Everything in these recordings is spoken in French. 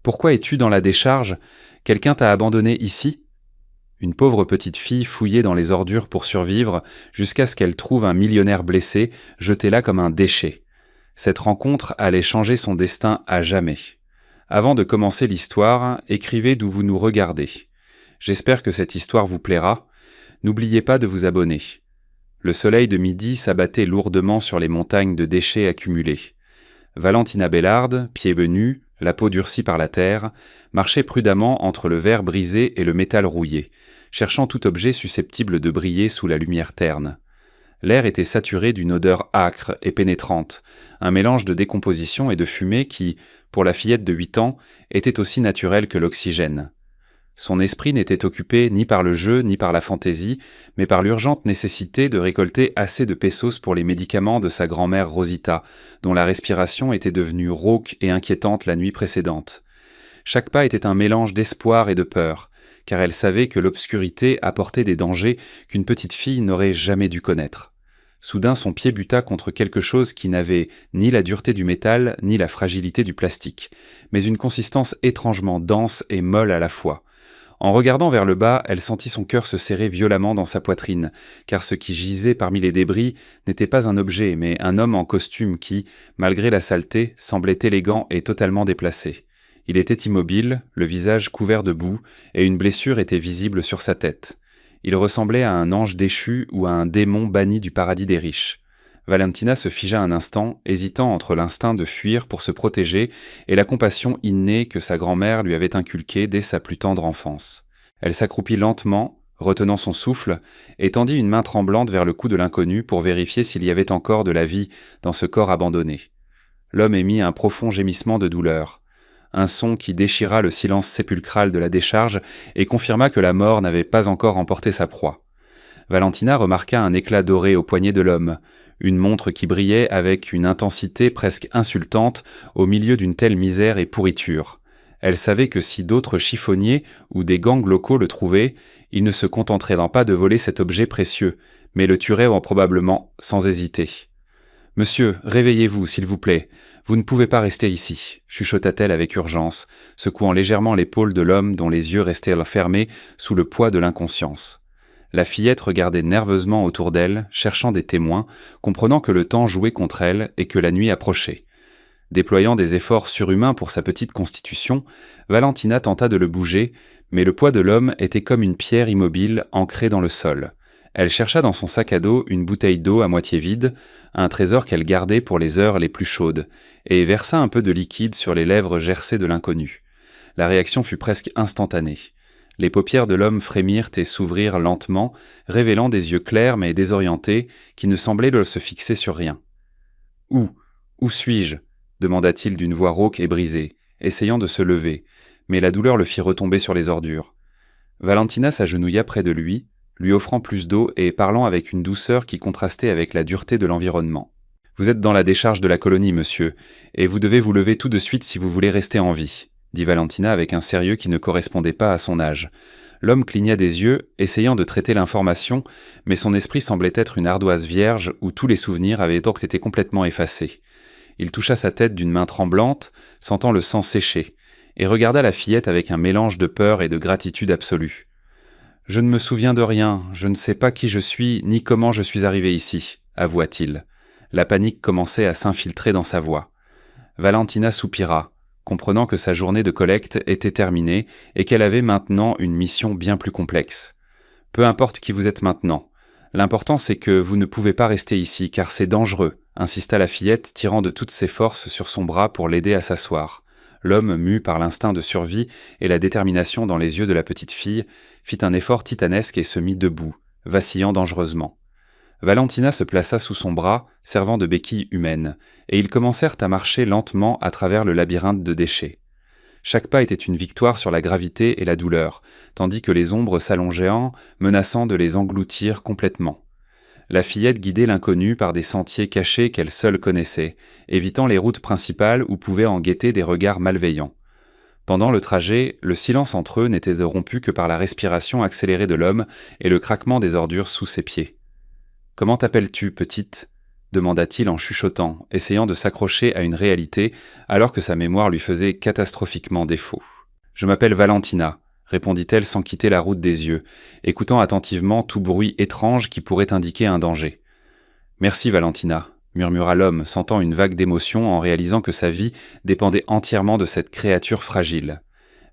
Pourquoi es-tu dans la décharge? Quelqu'un t'a abandonné ici? Une pauvre petite fille fouillait dans les ordures pour survivre jusqu'à ce qu'elle trouve un millionnaire blessé, jeté là comme un déchet. Cette rencontre allait changer son destin à jamais. Avant de commencer l'histoire, écrivez d'où vous nous regardez. J'espère que cette histoire vous plaira. N'oubliez pas de vous abonner. Le soleil de midi s'abattait lourdement sur les montagnes de déchets accumulés. Valentina Bélarde, pieds nus, la peau durcie par la terre, marchait prudemment entre le verre brisé et le métal rouillé, cherchant tout objet susceptible de briller sous la lumière terne. L'air était saturé d'une odeur âcre et pénétrante, un mélange de décomposition et de fumée qui, pour la fillette de 8 ans, était aussi naturel que l'oxygène. Son esprit n'était occupé ni par le jeu ni par la fantaisie, mais par l'urgente nécessité de récolter assez de pesos pour les médicaments de sa grand-mère Rosita, dont la respiration était devenue rauque et inquiétante la nuit précédente. Chaque pas était un mélange d'espoir et de peur, car elle savait que l'obscurité apportait des dangers qu'une petite fille n'aurait jamais dû connaître. Soudain, son pied buta contre quelque chose qui n'avait ni la dureté du métal, ni la fragilité du plastique, mais une consistance étrangement dense et molle à la fois. En regardant vers le bas, elle sentit son cœur se serrer violemment dans sa poitrine, car ce qui gisait parmi les débris n'était pas un objet, mais un homme en costume qui, malgré la saleté, semblait élégant et totalement déplacé. Il était immobile, le visage couvert de boue, et une blessure était visible sur sa tête. Il ressemblait à un ange déchu ou à un démon banni du paradis des riches. Valentina se figea un instant, hésitant entre l'instinct de fuir pour se protéger et la compassion innée que sa grand-mère lui avait inculquée dès sa plus tendre enfance. Elle s'accroupit lentement, retenant son souffle, et tendit une main tremblante vers le cou de l'inconnu pour vérifier s'il y avait encore de la vie dans ce corps abandonné. L'homme émit un profond gémissement de douleur, un son qui déchira le silence sépulcral de la décharge et confirma que la mort n'avait pas encore emporté sa proie. Valentina remarqua un éclat doré au poignet de l'homme, une montre qui brillait avec une intensité presque insultante au milieu d'une telle misère et pourriture. Elle savait que si d'autres chiffonniers ou des gangs locaux le trouvaient, ils ne se contenteraient pas de voler cet objet précieux, mais le tueraient probablement sans hésiter. « Monsieur, réveillez-vous, s'il vous plaît. Vous ne pouvez pas rester ici », chuchota-t-elle avec urgence, secouant légèrement l'épaule de l'homme dont les yeux restaient fermés sous le poids de l'inconscience. La fillette regardait nerveusement autour d'elle, cherchant des témoins, comprenant que le temps jouait contre elle et que la nuit approchait. Déployant des efforts surhumains pour sa petite constitution, Valentina tenta de le bouger, mais le poids de l'homme était comme une pierre immobile ancrée dans le sol. Elle chercha dans son sac à dos une bouteille d'eau à moitié vide, un trésor qu'elle gardait pour les heures les plus chaudes, et versa un peu de liquide sur les lèvres gercées de l'inconnu. La réaction fut presque instantanée. Les paupières de l'homme frémirent et s'ouvrirent lentement, révélant des yeux clairs mais désorientés qui ne semblaient se fixer sur rien. « Où suis-je » demanda-t-il d'une voix rauque et brisée, essayant de se lever, mais la douleur le fit retomber sur les ordures. Valentina s'agenouilla près de lui, lui offrant plus d'eau et parlant avec une douceur qui contrastait avec la dureté de l'environnement. « Vous êtes dans la décharge de la colonie, monsieur, et vous devez vous lever tout de suite si vous voulez rester en vie. » dit Valentina avec un sérieux qui ne correspondait pas à son âge. L'homme cligna des yeux, essayant de traiter l'information, mais son esprit semblait être une ardoise vierge où tous les souvenirs avaient donc été complètement effacés. Il toucha sa tête d'une main tremblante, sentant le sang sécher, et regarda la fillette avec un mélange de peur et de gratitude absolue. « Je ne me souviens de rien, je ne sais pas qui je suis ni comment je suis arrivé ici », avoua-t-il. La panique commençait à s'infiltrer dans sa voix. Valentina soupira, comprenant que sa journée de collecte était terminée et qu'elle avait maintenant une mission bien plus complexe. « Peu importe qui vous êtes maintenant. L'important c'est que vous ne pouvez pas rester ici car c'est dangereux », insista la fillette, tirant de toutes ses forces sur son bras pour l'aider à s'asseoir. L'homme, mu par l'instinct de survie et la détermination dans les yeux de la petite fille, fit un effort titanesque et se mit debout, vacillant dangereusement. Valentina se plaça sous son bras, servant de béquille humaine, et ils commencèrent à marcher lentement à travers le labyrinthe de déchets. Chaque pas était une victoire sur la gravité et la douleur, tandis que les ombres s'allongeaient, menaçant de les engloutir complètement. La fillette guidait l'inconnu par des sentiers cachés qu'elle seule connaissait, évitant les routes principales où pouvaient en guetter des regards malveillants. Pendant le trajet, le silence entre eux n'était rompu que par la respiration accélérée de l'homme et le craquement des ordures sous ses pieds. « Comment t'appelles-tu, petite » demanda-t-il en chuchotant, essayant de s'accrocher à une réalité alors que sa mémoire lui faisait catastrophiquement défaut. « Je m'appelle Valentina », répondit-elle sans quitter la route des yeux, écoutant attentivement tout bruit étrange qui pourrait indiquer un danger. « Merci Valentina », murmura l'homme, sentant une vague d'émotion en réalisant que sa vie dépendait entièrement de cette créature fragile.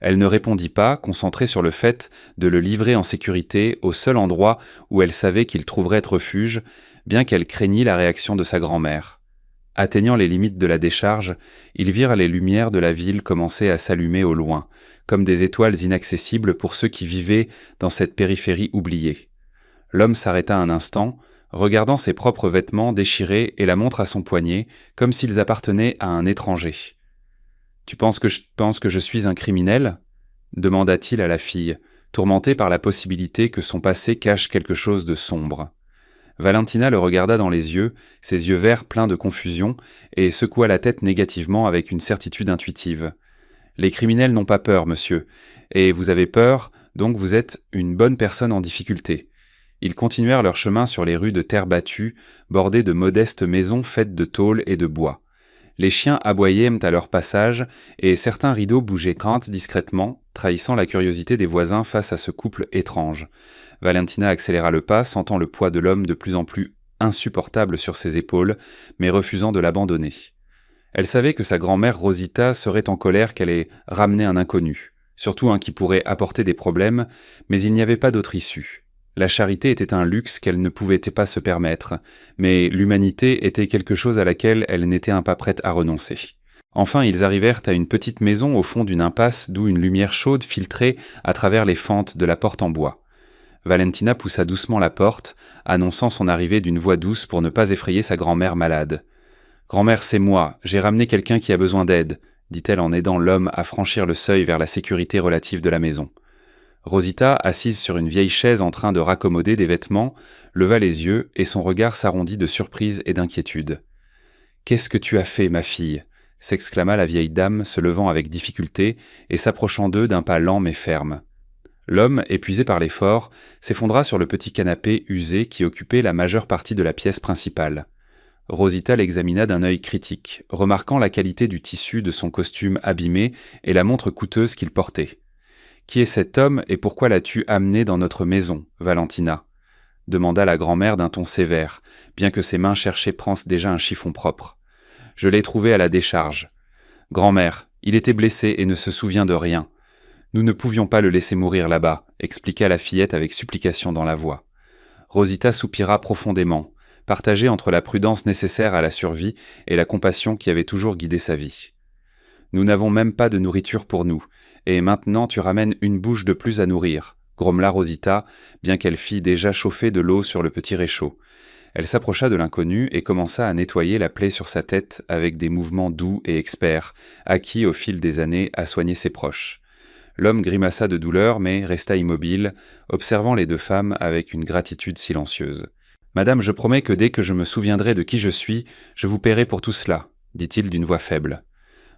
Elle ne répondit pas, concentrée sur le fait de le livrer en sécurité au seul endroit où elle savait qu'il trouverait refuge, bien qu'elle craignît la réaction de sa grand-mère. Atteignant les limites de la décharge, ils virent les lumières de la ville commencer à s'allumer au loin, comme des étoiles inaccessibles pour ceux qui vivaient dans cette périphérie oubliée. L'homme s'arrêta un instant, regardant ses propres vêtements déchirés et la montre à son poignet, comme s'ils appartenaient à un étranger. « Tu penses que je suis un criminel ?» demanda-t-il à la fille, tourmenté par la possibilité que son passé cache quelque chose de sombre. Valentina le regarda dans les yeux, ses yeux verts pleins de confusion, et secoua la tête négativement avec une certitude intuitive. « Les criminels n'ont pas peur, monsieur, et vous avez peur, donc vous êtes une bonne personne en difficulté. » Ils continuèrent leur chemin sur les rues de terre battue, bordées de modestes maisons faites de tôle et de bois. Les chiens aboyaient à leur passage, et certains rideaux bougeaient crainte discrètement, trahissant la curiosité des voisins face à ce couple étrange. Valentina accéléra le pas, sentant le poids de l'homme de plus en plus insupportable sur ses épaules, mais refusant de l'abandonner. Elle savait que sa grand-mère Rosita serait en colère qu'elle ait ramené un inconnu, surtout un qui pourrait apporter des problèmes, mais il n'y avait pas d'autre issue. La charité était un luxe qu'elle ne pouvait pas se permettre, mais l'humanité était quelque chose à laquelle elle n'était pas prête à renoncer. Enfin, ils arrivèrent à une petite maison au fond d'une impasse d'où une lumière chaude filtrait à travers les fentes de la porte en bois. Valentina poussa doucement la porte, annonçant son arrivée d'une voix douce pour ne pas effrayer sa grand-mère malade. « Grand-mère, c'est moi, j'ai ramené quelqu'un qui a besoin d'aide », dit-elle en aidant l'homme à franchir le seuil vers la sécurité relative de la maison. Rosita, assise sur une vieille chaise en train de raccommoder des vêtements, leva les yeux et son regard s'arrondit de surprise et d'inquiétude. « Qu'est-ce que tu as fait, ma fille ?» s'exclama la vieille dame, se levant avec difficulté et s'approchant d'eux d'un pas lent mais ferme. L'homme, épuisé par l'effort, s'effondra sur le petit canapé usé qui occupait la majeure partie de la pièce principale. Rosita l'examina d'un œil critique, remarquant la qualité du tissu de son costume abîmé et la montre coûteuse qu'il portait. « Qui est cet homme et pourquoi l'as-tu amené dans notre maison, Valentina ?» demanda la grand-mère d'un ton sévère, bien que ses mains cherchaient déjà un chiffon propre. « Je l'ai trouvé à la décharge. Grand-mère, il était blessé et ne se souvient de rien. Nous ne pouvions pas le laisser mourir là-bas, » expliqua la fillette avec supplication dans la voix. Rosita soupira profondément, partagée entre la prudence nécessaire à la survie et la compassion qui avait toujours guidé sa vie. « Nous n'avons même pas de nourriture pour nous, et maintenant tu ramènes une bouche de plus à nourrir, » grommela Rosita, bien qu'elle fît déjà chauffer de l'eau sur le petit réchaud. Elle s'approcha de l'inconnu et commença à nettoyer la plaie sur sa tête avec des mouvements doux et experts, acquis au fil des années à soigner ses proches. L'homme grimaça de douleur, mais resta immobile, observant les deux femmes avec une gratitude silencieuse. « Madame, je promets que dès que je me souviendrai de qui je suis, je vous paierai pour tout cela, » dit-il d'une voix faible.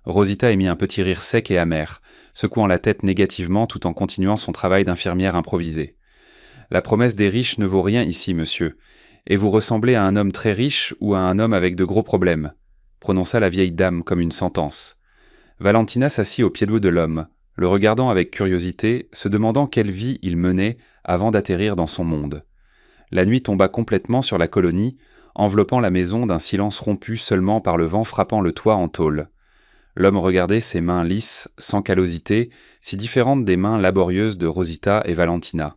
Rosita émit un petit rire sec et amer, secouant la tête négativement tout en continuant son travail d'infirmière improvisée. « La promesse des riches ne vaut rien ici, monsieur, et vous ressemblez à un homme très riche ou à un homme avec de gros problèmes, » prononça la vieille dame comme une sentence. Valentina s'assit au pied de l'homme, le regardant avec curiosité, se demandant quelle vie il menait avant d'atterrir dans son monde. La nuit tomba complètement sur la colonie, enveloppant la maison d'un silence rompu seulement par le vent frappant le toit en tôle. L'homme regardait ses mains lisses, sans callosité, si différentes des mains laborieuses de Rosita et Valentina.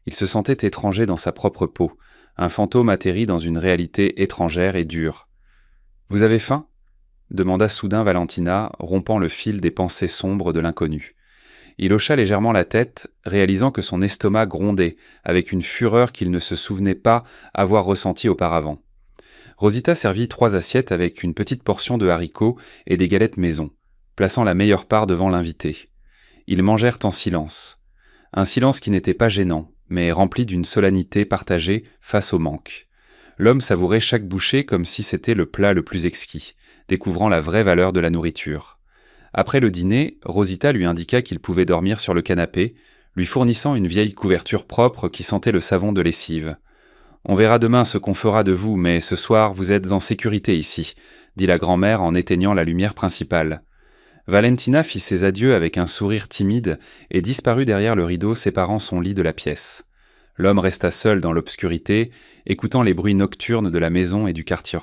Il se sentait étranger dans sa propre peau, un fantôme atterri dans une réalité étrangère et dure. « Vous avez faim ?» demanda soudain Valentina, rompant le fil des pensées sombres de l'inconnu. Il hocha légèrement la tête, réalisant que son estomac grondait, avec une fureur qu'il ne se souvenait pas avoir ressentie auparavant. Rosita servit 3 assiettes avec une petite portion de haricots et des galettes maison, plaçant la meilleure part devant l'invité. Ils mangèrent en silence. Un silence qui n'était pas gênant, mais rempli d'une solennité partagée face au manque. L'homme savourait chaque bouchée comme si c'était le plat le plus exquis, découvrant la vraie valeur de la nourriture. Après le dîner, Rosita lui indiqua qu'il pouvait dormir sur le canapé, lui fournissant une vieille couverture propre qui sentait le savon de lessive. On verra demain ce qu'on fera de vous, mais ce soir vous êtes en sécurité ici, dit la grand-mère en éteignant la lumière principale. Valentina fit ses adieux avec un sourire timide et disparut derrière le rideau séparant son lit de la pièce. L'homme resta seul dans l'obscurité, écoutant les bruits nocturnes de la maison et du quartier.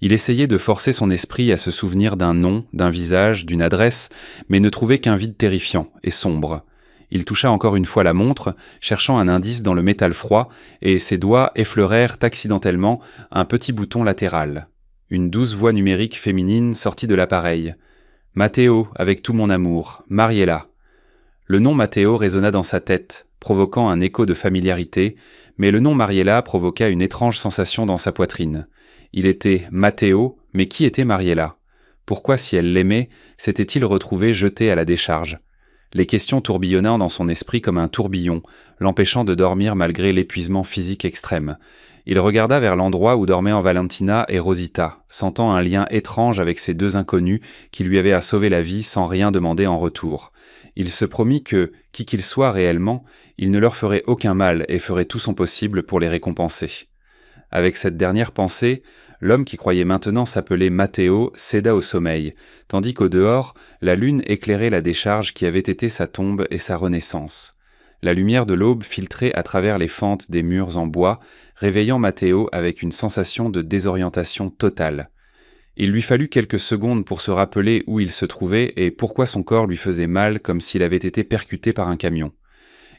Il essayait de forcer son esprit à se souvenir d'un nom, d'un visage, d'une adresse, mais ne trouvait qu'un vide terrifiant et sombre. Il toucha encore une fois la montre, cherchant un indice dans le métal froid, et ses doigts effleurèrent accidentellement un petit bouton latéral. Une douce voix numérique féminine sortit de l'appareil. « Matteo, avec tout mon amour, Mariella ». Le nom Matteo résonna dans sa tête, provoquant un écho de familiarité, mais le nom Mariella provoqua une étrange sensation dans sa poitrine. Il était Matteo, mais qui était Mariella? Pourquoi, si elle l'aimait, s'était-il retrouvé jeté à la décharge? Les questions tourbillonnant dans son esprit comme un tourbillon, l'empêchant de dormir malgré l'épuisement physique extrême. Il regarda vers l'endroit où dormaient Valentina et Rosita, sentant un lien étrange avec ces deux inconnus qui lui avaient sauvé la vie sans rien demander en retour. Il se promit que, qui qu'ils soient réellement, il ne leur ferait aucun mal et ferait tout son possible pour les récompenser. Avec cette dernière pensée, l'homme qui croyait maintenant s'appeler Matteo céda au sommeil, tandis qu'au dehors, la lune éclairait la décharge qui avait été sa tombe et sa renaissance. La lumière de l'aube filtrait à travers les fentes des murs en bois, réveillant Matteo avec une sensation de désorientation totale. Il lui fallut quelques secondes pour se rappeler où il se trouvait et pourquoi son corps lui faisait mal comme s'il avait été percuté par un camion.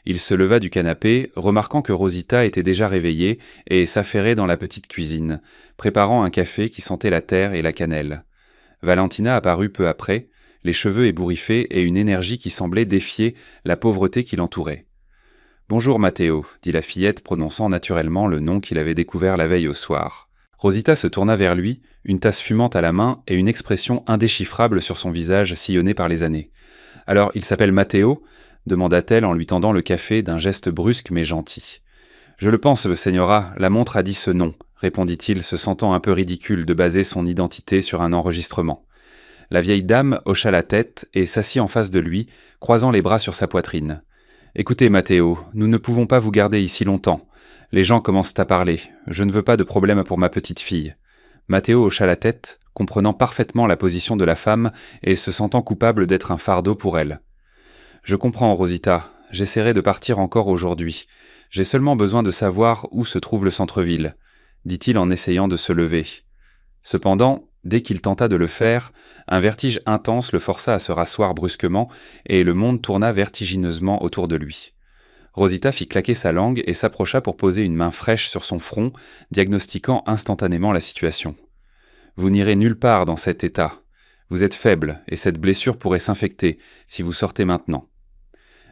Il se leva du canapé, remarquant que Rosita était déjà réveillée et s'affairait dans la petite cuisine, préparant un café qui sentait la terre et la cannelle. Valentina apparut peu après, les cheveux ébouriffés et une énergie qui semblait défier la pauvreté qui l'entourait. « Bonjour Matteo », dit la fillette prononçant naturellement le nom qu'il avait découvert la veille au soir. Rosita se tourna vers lui, une tasse fumante à la main et une expression indéchiffrable sur son visage sillonné par les années. « Alors, il s'appelle Matteo ?» demanda-t-elle en lui tendant le café d'un geste brusque mais gentil. « Je le pense, señora, la montre a dit ce nom », répondit-il, se sentant un peu ridicule de baser son identité sur un enregistrement. La vieille dame hocha la tête et s'assit en face de lui, croisant les bras sur sa poitrine. « Écoutez, Matteo, nous ne pouvons pas vous garder ici longtemps. Les gens commencent à parler. Je ne veux pas de problème pour ma petite fille. » Matteo hocha la tête, comprenant parfaitement la position de la femme et se sentant coupable d'être un fardeau pour elle. « Je comprends, Rosita. J'essaierai de partir encore aujourd'hui. J'ai seulement besoin de savoir où se trouve le centre-ville, » dit-il en essayant de se lever. Cependant, dès qu'il tenta de le faire, un vertige intense le força à se rasseoir brusquement et le monde tourna vertigineusement autour de lui. Rosita fit claquer sa langue et s'approcha pour poser une main fraîche sur son front, diagnostiquant instantanément la situation. « Vous n'irez nulle part dans cet état. Vous êtes faible et cette blessure pourrait s'infecter si vous sortez maintenant. »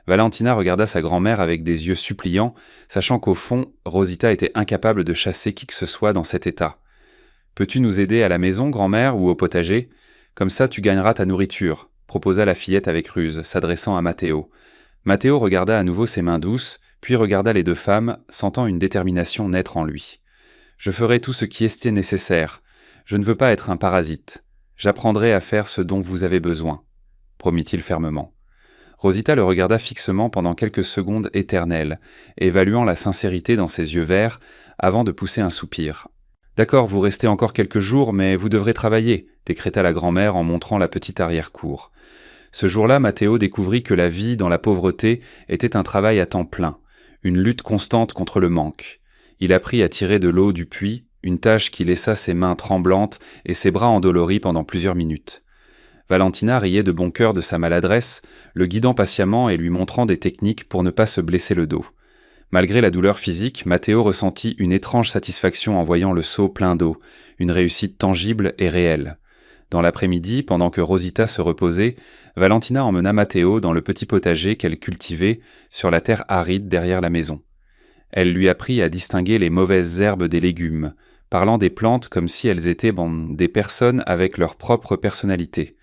Valentina regarda sa grand-mère avec des yeux suppliants, sachant qu'au fond, Rosita était incapable de chasser qui que ce soit dans cet état. « Peux-tu nous aider à la maison, grand-mère, ou au potager? Comme ça, tu gagneras ta nourriture, » proposa la fillette avec ruse, s'adressant à Matteo. Matteo regarda à nouveau ses mains douces, puis regarda les deux femmes, sentant une détermination naître en lui. « Je ferai tout ce qui est nécessaire. Je ne veux pas être un parasite. J'apprendrai à faire ce dont vous avez besoin, » promit-il fermement. Rosita le regarda fixement pendant quelques secondes éternelles, évaluant la sincérité dans ses yeux verts, avant de pousser un soupir. « D'accord, vous restez encore quelques jours, mais vous devrez travailler, » décréta la grand-mère en montrant la petite arrière-cour. Ce jour-là, Matteo découvrit que la vie dans la pauvreté était un travail à temps plein, une lutte constante contre le manque. Il apprit à tirer de l'eau du puits, une tâche qui laissa ses mains tremblantes et ses bras endoloris pendant plusieurs minutes. Valentina riait de bon cœur de sa maladresse, le guidant patiemment et lui montrant des techniques pour ne pas se blesser le dos. Malgré la douleur physique, Matteo ressentit une étrange satisfaction en voyant le seau plein d'eau, une réussite tangible et réelle. Dans l'après-midi, pendant que Rosita se reposait, Valentina emmena Matteo dans le petit potager qu'elle cultivait sur la terre aride derrière la maison. Elle lui apprit à distinguer les mauvaises herbes des légumes, parlant des plantes comme si elles étaient des personnes avec leur propre personnalité.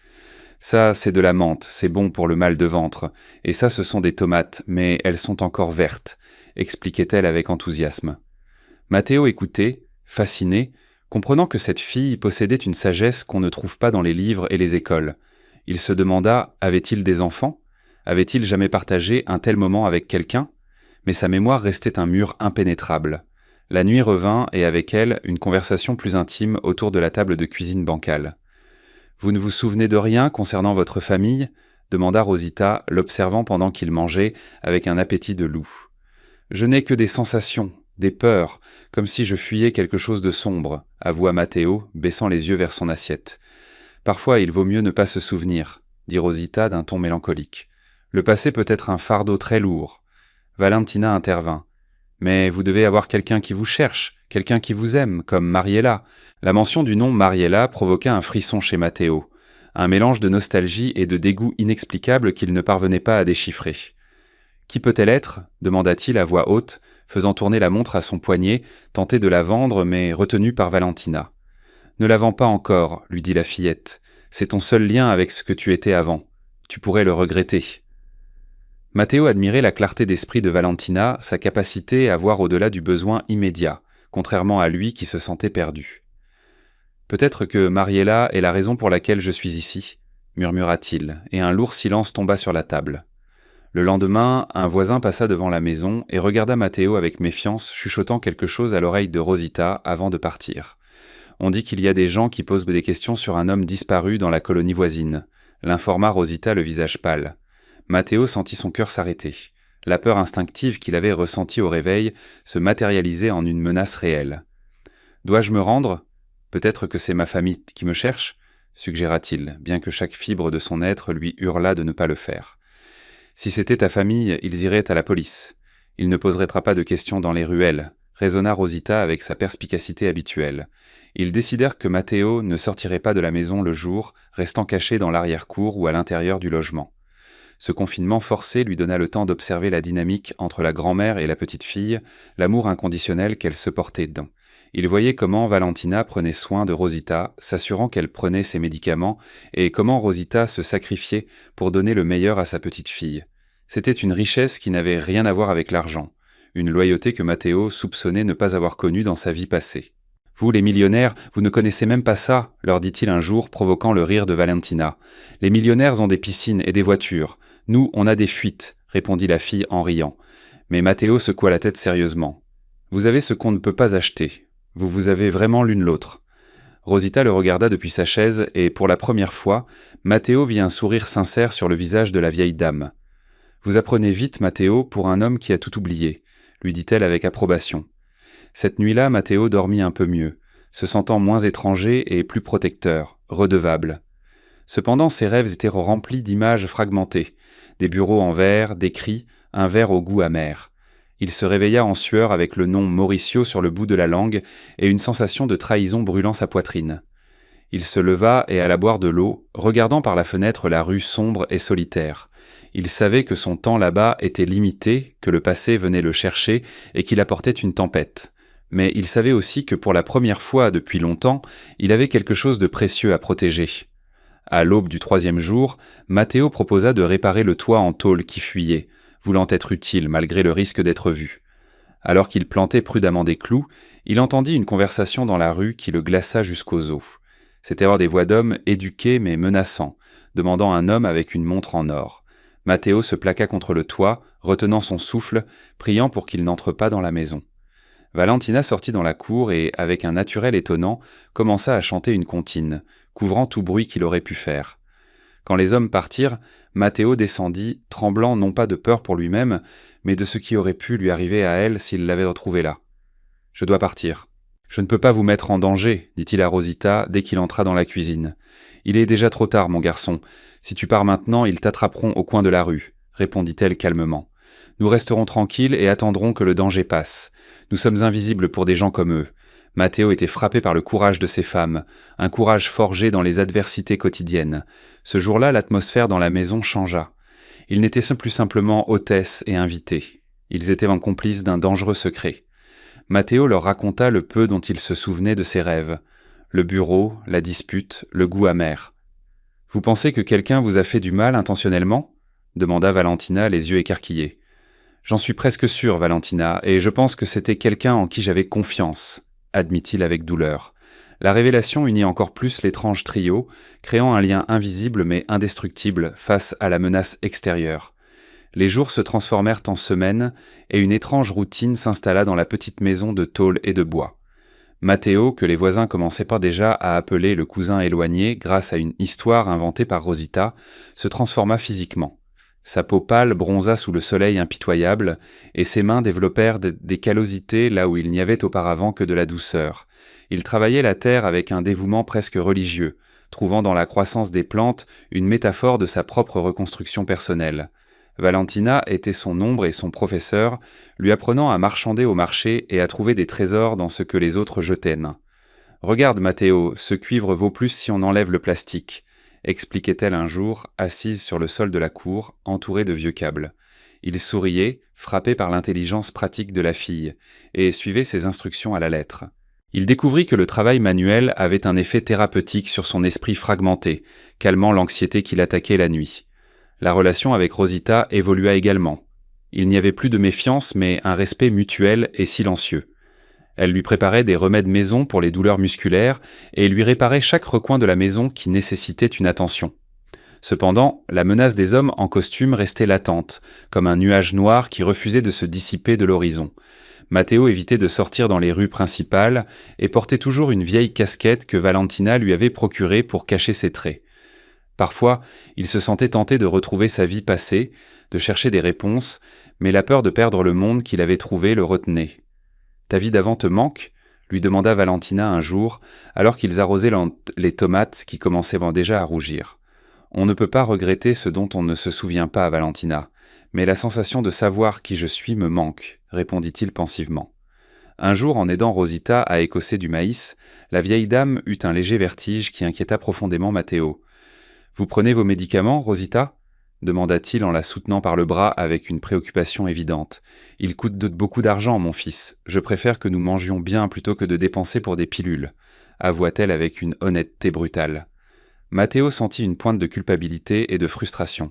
Ça, c'est de la menthe, c'est bon pour le mal de ventre, et ça, ce sont des tomates, mais elles sont encore vertes, expliquait-elle avec enthousiasme. Matteo écoutait, fasciné, comprenant que cette fille possédait une sagesse qu'on ne trouve pas dans les livres et les écoles. Il se demanda, avait-il des enfants? Avait-il jamais partagé un tel moment avec quelqu'un? Mais sa mémoire restait un mur impénétrable. La nuit revint et avec elle, une conversation plus intime autour de la table de cuisine bancale. « Vous ne vous souvenez de rien concernant votre famille ?» demanda Rosita, l'observant pendant qu'il mangeait avec un appétit de loup. « Je n'ai que des sensations, des peurs, comme si je fuyais quelque chose de sombre, avoua Matteo, baissant les yeux vers son assiette. Parfois, il vaut mieux ne pas se souvenir, dit Rosita d'un ton mélancolique. Le passé peut être un fardeau très lourd. Valentina intervint. Mais vous devez avoir quelqu'un qui vous cherche, quelqu'un qui vous aime, comme Mariella. La mention du nom Mariella provoqua un frisson chez Matteo, un mélange de nostalgie et de dégoût inexplicable qu'il ne parvenait pas à déchiffrer. « Qui peut-elle être » demanda-t-il à voix haute, faisant tourner la montre à son poignet, tenté de la vendre mais retenu par Valentina. « Ne la vends pas encore, lui dit la fillette. C'est ton seul lien avec ce que tu étais avant. Tu pourrais le regretter. » Matteo admirait la clarté d'esprit de Valentina, sa capacité à voir au-delà du besoin immédiat, contrairement à lui qui se sentait perdu. « Peut-être que Mariella est la raison pour laquelle je suis ici, » murmura-t-il, et un lourd silence tomba sur la table. Le lendemain, un voisin passa devant la maison et regarda Matteo avec méfiance, chuchotant quelque chose à l'oreille de Rosita avant de partir. On dit qu'il y a des gens qui posent des questions sur un homme disparu dans la colonie voisine, l'informa Rosita le visage pâle. Matteo sentit son cœur s'arrêter. La peur instinctive qu'il avait ressentie au réveil se matérialisait en une menace réelle. « Dois-je me rendre ? Peut-être que c'est ma famille qui me cherche ?» suggéra-t-il, bien que chaque fibre de son être lui hurlât de ne pas le faire. « Si c'était ta famille, ils iraient à la police. Il ne poserait pas de questions dans les ruelles, » raisonna Rosita avec sa perspicacité habituelle. Ils décidèrent que Matteo ne sortirait pas de la maison le jour, restant caché dans l'arrière-cour ou à l'intérieur du logement. Ce confinement forcé lui donna le temps d'observer la dynamique entre la grand-mère et la petite-fille, l'amour inconditionnel qu'elles se portaient dedans. Il voyait comment Valentina prenait soin de Rosita, s'assurant qu'elle prenait ses médicaments, et comment Rosita se sacrifiait pour donner le meilleur à sa petite-fille. C'était une richesse qui n'avait rien à voir avec l'argent, une loyauté que Matteo soupçonnait ne pas avoir connue dans sa vie passée. « Vous, les millionnaires, vous ne connaissez même pas ça, » leur dit-il un jour, provoquant le rire de Valentina. « Les millionnaires ont des piscines et des voitures. Nous, on a des fuites, » répondit la fille en riant. Mais Matteo secoua la tête sérieusement. « Vous avez ce qu'on ne peut pas acheter. Vous avez vraiment l'une l'autre. » Rosita le regarda depuis sa chaise et, pour la première fois, Matteo vit un sourire sincère sur le visage de la vieille dame. « Vous apprenez vite, Matteo, pour un homme qui a tout oublié, » lui dit-elle avec approbation. Cette nuit-là, Matteo dormit un peu mieux, se sentant moins étranger et plus protecteur, redevable. Cependant, ses rêves étaient remplis d'images fragmentées, des bureaux en verre, des cris, un verre au goût amer. Il se réveilla en sueur avec le nom Mauricio sur le bout de la langue et une sensation de trahison brûlant sa poitrine. Il se leva et alla boire de l'eau, regardant par la fenêtre la rue sombre et solitaire. Il savait que son temps là-bas était limité, que le passé venait le chercher et qu'il apportait une tempête. Mais il savait aussi que pour la première fois depuis longtemps, il avait quelque chose de précieux à protéger. À l'aube du 3e jour, Matteo proposa de réparer le toit en tôle qui fuyait, voulant être utile malgré le risque d'être vu. Alors qu'il plantait prudemment des clous, il entendit une conversation dans la rue qui le glaça jusqu'aux os. C'étaient alors des voix d'hommes éduqués mais menaçants, demandant un homme avec une montre en or. Matteo se plaqua contre le toit, retenant son souffle, priant pour qu'il n'entre pas dans la maison. Valentina sortit dans la cour et, avec un naturel étonnant, commença à chanter une comptine, couvrant tout bruit qu'il aurait pu faire. Quand les hommes partirent, Matteo descendit, tremblant non pas de peur pour lui-même, mais de ce qui aurait pu lui arriver à elle s'il l'avait retrouvée là. « Je dois partir. »« Je ne peux pas vous mettre en danger, » dit-il à Rosita dès qu'il entra dans la cuisine. « Il est déjà trop tard, mon garçon. Si tu pars maintenant, ils t'attraperont au coin de la rue, » répondit-elle calmement. « Nous resterons tranquilles et attendrons que le danger passe. Nous sommes invisibles pour des gens comme eux. » Matteo était frappé par le courage de ces femmes, un courage forgé dans les adversités quotidiennes. Ce jour-là, l'atmosphère dans la maison changea. Ils n'étaient plus simplement hôtesses et invités. Ils étaient en complices d'un dangereux secret. Matteo leur raconta le peu dont il se souvenait de ses rêves. Le bureau, la dispute, le goût amer. « Vous pensez que quelqu'un vous a fait du mal intentionnellement ?» demanda Valentina, les yeux écarquillés. « J'en suis presque sûr, Valentina, et je pense que c'était quelqu'un en qui j'avais confiance, » admit-il avec douleur. La révélation unit encore plus l'étrange trio, créant un lien invisible mais indestructible face à la menace extérieure. Les jours se transformèrent en semaines, et une étrange routine s'installa dans la petite maison de tôle et de bois. Matteo, que les voisins commençaient pas déjà à appeler le cousin éloigné grâce à une histoire inventée par Rosita, se transforma physiquement. Sa peau pâle bronza sous le soleil impitoyable, et ses mains développèrent des callosités là où il n'y avait auparavant que de la douceur. Il travaillait la terre avec un dévouement presque religieux, trouvant dans la croissance des plantes une métaphore de sa propre reconstruction personnelle. Valentina était son ombre et son professeur, lui apprenant à marchander au marché et à trouver des trésors dans ce que les autres jetaient nains. « Regarde, Matteo, ce cuivre vaut plus si on enlève le plastique », expliquait-elle un jour, assise sur le sol de la cour, entourée de vieux câbles. Il souriait, frappé par l'intelligence pratique de la fille, et suivait ses instructions à la lettre. Il découvrit que le travail manuel avait un effet thérapeutique sur son esprit fragmenté, calmant l'anxiété qui l'attaquait la nuit. La relation avec Rosita évolua également. Il n'y avait plus de méfiance, mais un respect mutuel et silencieux. Elle lui préparait des remèdes maison pour les douleurs musculaires et lui réparait chaque recoin de la maison qui nécessitait une attention. Cependant, la menace des hommes en costume restait latente, comme un nuage noir qui refusait de se dissiper de l'horizon. Matteo évitait de sortir dans les rues principales et portait toujours une vieille casquette que Valentina lui avait procurée pour cacher ses traits. Parfois, il se sentait tenté de retrouver sa vie passée, de chercher des réponses, mais la peur de perdre le monde qu'il avait trouvé le retenait. « Ta vie d'avant te manque ?» lui demanda Valentina un jour, alors qu'ils arrosaient les tomates qui commençaient déjà à rougir. « On ne peut pas regretter ce dont on ne se souvient pas, Valentina, mais la sensation de savoir qui je suis me manque, » répondit-il pensivement. Un jour, en aidant Rosita à écosser du maïs, la vieille dame eut un léger vertige qui inquiéta profondément Matteo. « Vous prenez vos médicaments, Rosita ?» demanda-t-il en la soutenant par le bras avec une préoccupation évidente. « Il coûte beaucoup d'argent, mon fils. Je préfère que nous mangions bien plutôt que de dépenser pour des pilules, » avoua-t-elle avec une honnêteté brutale. Matteo sentit une pointe de culpabilité et de frustration.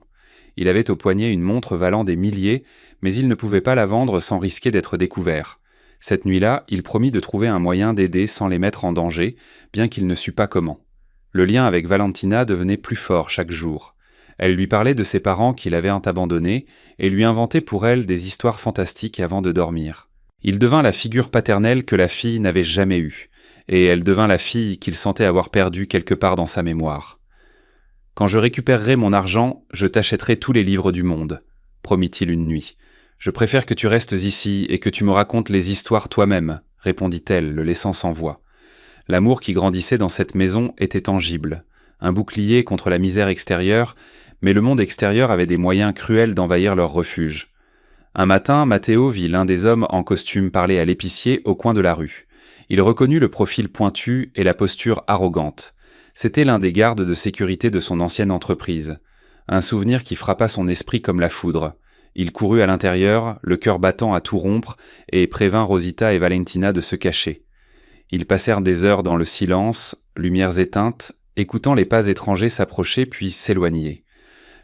Il avait au poignet une montre valant des milliers, mais il ne pouvait pas la vendre sans risquer d'être découvert. Cette nuit-là, il promit de trouver un moyen d'aider sans les mettre en danger, bien qu'il ne sût pas comment. Le lien avec Valentina devenait plus fort chaque jour. Elle lui parlait de ses parents qui l'avaient abandonnée et lui inventait pour elle des histoires fantastiques avant de dormir. Il devint la figure paternelle que la fille n'avait jamais eue, et elle devint la fille qu'il sentait avoir perdue quelque part dans sa mémoire. « Quand je récupérerai mon argent, je t'achèterai tous les livres du monde, » promit-il une nuit. « Je préfère que tu restes ici et que tu me racontes les histoires toi-même, » répondit-elle, le laissant sans voix. L'amour qui grandissait dans cette maison était tangible, un bouclier contre la misère extérieure, mais le monde extérieur avait des moyens cruels d'envahir leur refuge. Un matin, Matteo vit l'un des hommes en costume parler à l'épicier au coin de la rue. Il reconnut le profil pointu et la posture arrogante. C'était l'un des gardes de sécurité de son ancienne entreprise. Un souvenir qui frappa son esprit comme la foudre. Il courut à l'intérieur, le cœur battant à tout rompre, et prévint Rosita et Valentina de se cacher. Ils passèrent des heures dans le silence, lumières éteintes, écoutant les pas étrangers s'approcher puis s'éloigner.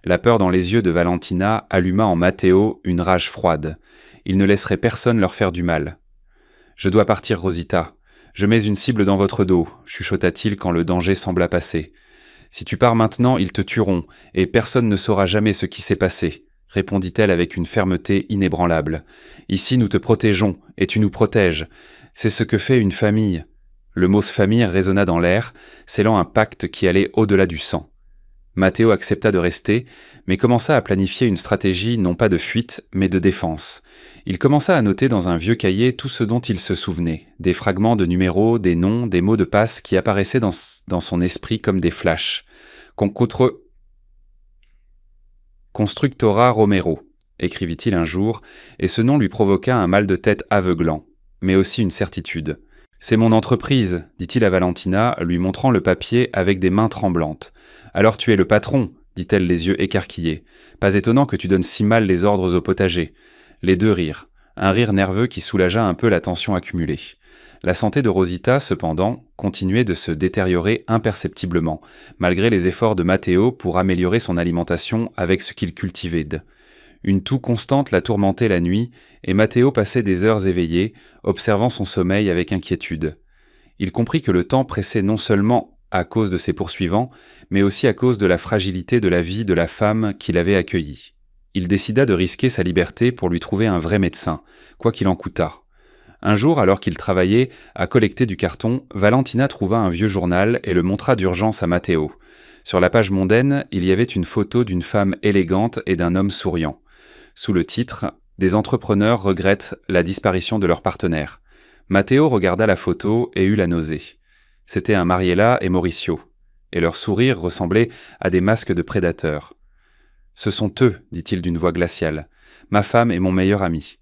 La peur dans les yeux de Valentina alluma en Matteo une rage froide. Il ne laisserait personne leur faire du mal. « Je dois partir, Rosita. Je mets une cible dans votre dos, » chuchota-t-il quand le danger sembla passer. « Si tu pars maintenant, ils te tueront, et personne ne saura jamais ce qui s'est passé, » répondit-elle avec une fermeté inébranlable. « Ici, nous te protégeons, et tu nous protèges. C'est ce que fait une famille. » Le mot « famille » résonna dans l'air, scellant un pacte qui allait au-delà du sang. Matteo accepta de rester, mais commença à planifier une stratégie non pas de fuite, mais de défense. Il commença à noter dans un vieux cahier tout ce dont il se souvenait, des fragments de numéros, des noms, des mots de passe qui apparaissaient dans son esprit comme des flashs. Constructora Romero, écrivit-il un jour, et ce nom lui provoqua un mal de tête aveuglant, mais aussi une certitude. « C'est mon entreprise, » dit-il à Valentina, lui montrant le papier avec des mains tremblantes. « Alors tu es le patron, » dit-elle les yeux écarquillés. « Pas étonnant que tu donnes si mal les ordres au potager. » Les deux rirent, un rire nerveux qui soulagea un peu la tension accumulée. La santé de Rosita, cependant, continuait de se détériorer imperceptiblement, malgré les efforts de Matteo pour améliorer son alimentation avec ce qu'il cultivait. Une toux constante la tourmentait la nuit, et Matteo passait des heures éveillé, observant son sommeil avec inquiétude. Il comprit que le temps pressait non seulement à cause de ses poursuivants, mais aussi à cause de la fragilité de la vie de la femme qu'il avait accueillie. il décida de risquer sa liberté pour lui trouver un vrai médecin, quoi qu'il en coûtât. Un jour, alors qu'il travaillait à collecter du carton, Valentina trouva un vieux journal et le montra d'urgence à Matteo. Sur la page mondaine, il y avait une photo d'une femme élégante et d'un homme souriant. Sous le titre « Des entrepreneurs regrettent la disparition de leur partenaire ». Matteo regarda la photo et eut la nausée. C'était un Mariella et Mauricio, et leur sourire ressemblait à des masques de prédateurs. « Ce sont eux, dit-il d'une voix glaciale. Ma femme et mon meilleur ami. »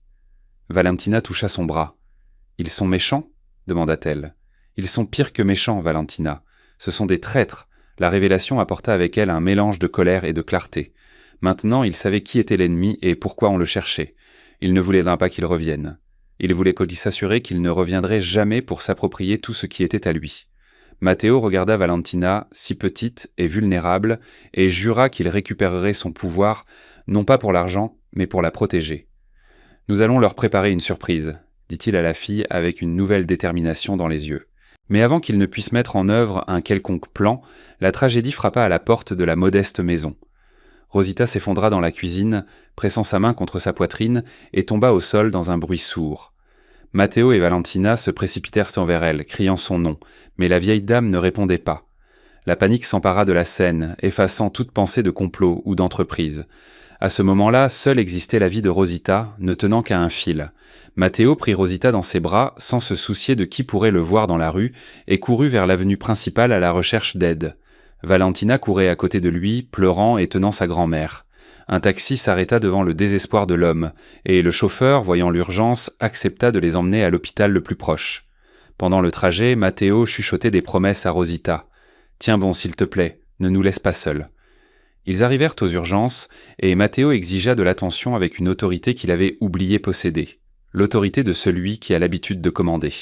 Valentina toucha son bras. « Ils sont méchants ?» demanda-t-elle. « Ils sont pires que méchants, Valentina. Ce sont des traîtres. » La révélation apporta avec elle un mélange de colère et de clarté. Maintenant, il savait qui était l'ennemi et pourquoi on le cherchait. Il ne voulait d'un pas qu'il revienne. Il voulait s'assurer qu'il ne reviendrait jamais pour s'approprier tout ce qui était à lui. Matteo regarda Valentina, si petite et vulnérable, et jura qu'il récupérerait son pouvoir, non pas pour l'argent, mais pour la protéger. « Nous allons leur préparer une surprise », dit-il à la fille avec une nouvelle détermination dans les yeux. Mais avant qu'il ne puisse mettre en œuvre un quelconque plan, la tragédie frappa à la porte de la modeste maison. Rosita s'effondra dans la cuisine, pressant sa main contre sa poitrine, et tomba au sol dans un bruit sourd. Matteo et Valentina se précipitèrent envers elle, criant son nom, mais la vieille dame ne répondait pas. La panique s'empara de la scène, effaçant toute pensée de complot ou d'entreprise. À ce moment-là, seule existait la vie de Rosita, ne tenant qu'à un fil. Matteo prit Rosita dans ses bras, sans se soucier de qui pourrait le voir dans la rue, et courut vers l'avenue principale à la recherche d'aide. Valentina courait à côté de lui, pleurant et tenant sa grand-mère. Un taxi s'arrêta devant le désespoir de l'homme, et le chauffeur, voyant l'urgence, accepta de les emmener à l'hôpital le plus proche. Pendant le trajet, Matteo chuchotait des promesses à Rosita. « Tiens bon, s'il te plaît, ne nous laisse pas seuls. » Ils arrivèrent aux urgences, et Matteo exigea de l'attention avec une autorité qu'il avait oublié posséder, l'autorité de celui qui a l'habitude de commander.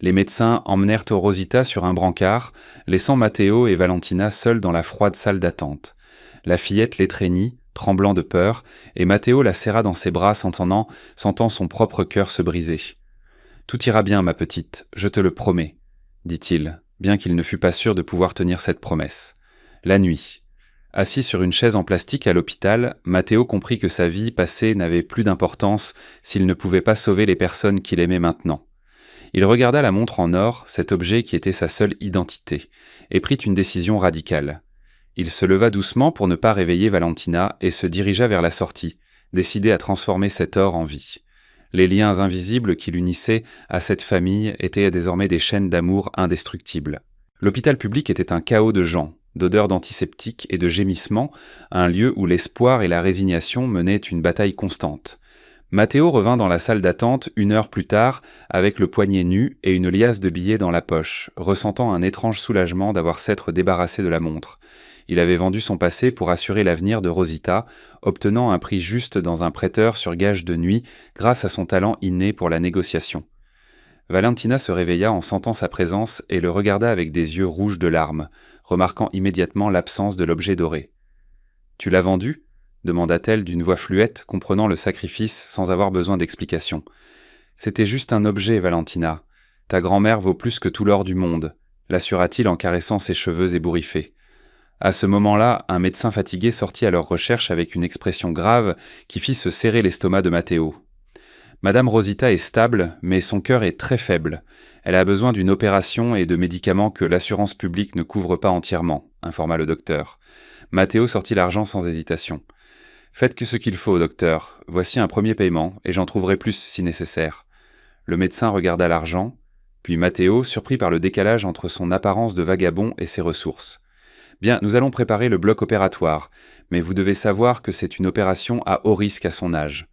Les médecins emmenèrent Rosita sur un brancard, laissant Matteo et Valentina seuls dans la froide salle d'attente. La fillette l'étreignit, tremblant de peur, et Matteo la serra dans ses bras sentant son propre cœur se briser. « Tout ira bien, ma petite, je te le promets, » dit-il, bien qu'il ne fût pas sûr de pouvoir tenir cette promesse. La nuit. Assis sur une chaise en plastique à l'hôpital, Matteo comprit que sa vie passée n'avait plus d'importance s'il ne pouvait pas sauver les personnes qu'il aimait maintenant. Il regarda la montre en or, cet objet qui était sa seule identité, et prit une décision radicale. Il se leva doucement pour ne pas réveiller Valentina et se dirigea vers la sortie, décidé à transformer cet or en vie. Les liens invisibles qui l'unissaient à cette famille étaient désormais des chaînes d'amour indestructibles. L'hôpital public était un chaos de gens, d'odeurs d'antiseptiques et de gémissements, un lieu où l'espoir et la résignation menaient une bataille constante. Matteo revint dans la salle d'attente 1 heure plus tard, avec le poignet nu et une liasse de billets dans la poche, ressentant un étrange soulagement d'avoir s'être débarrassé de la montre. Il avait vendu son passé pour assurer l'avenir de Rosita, obtenant un prix juste dans un prêteur sur gage de nuit grâce à son talent inné pour la négociation. Valentina se réveilla en sentant sa présence et le regarda avec des yeux rouges de larmes, remarquant immédiatement l'absence de l'objet doré. « Tu l'as vendu ?» demanda-t-elle d'une voix fluette, comprenant le sacrifice sans avoir besoin d'explication. « C'était juste un objet, Valentina. Ta grand-mère vaut plus que tout l'or du monde, » l'assura-t-il en caressant ses cheveux ébouriffés. À ce moment-là, un médecin fatigué sortit à leur recherche avec une expression grave qui fit se serrer l'estomac de Matteo. Madame Rosita est stable, mais son cœur est très faible. Elle a besoin d'une opération et de médicaments que l'assurance publique ne couvre pas entièrement, informa le docteur. Matteo sortit l'argent sans hésitation. « Faites que ce qu'il faut, docteur. Voici un premier paiement, et j'en trouverai plus si nécessaire. » Le médecin regarda l'argent, puis Matteo, surpris par le décalage entre son apparence de vagabond et ses ressources. « Bien, nous allons préparer le bloc opératoire, mais vous devez savoir que c'est une opération à haut risque à son âge. »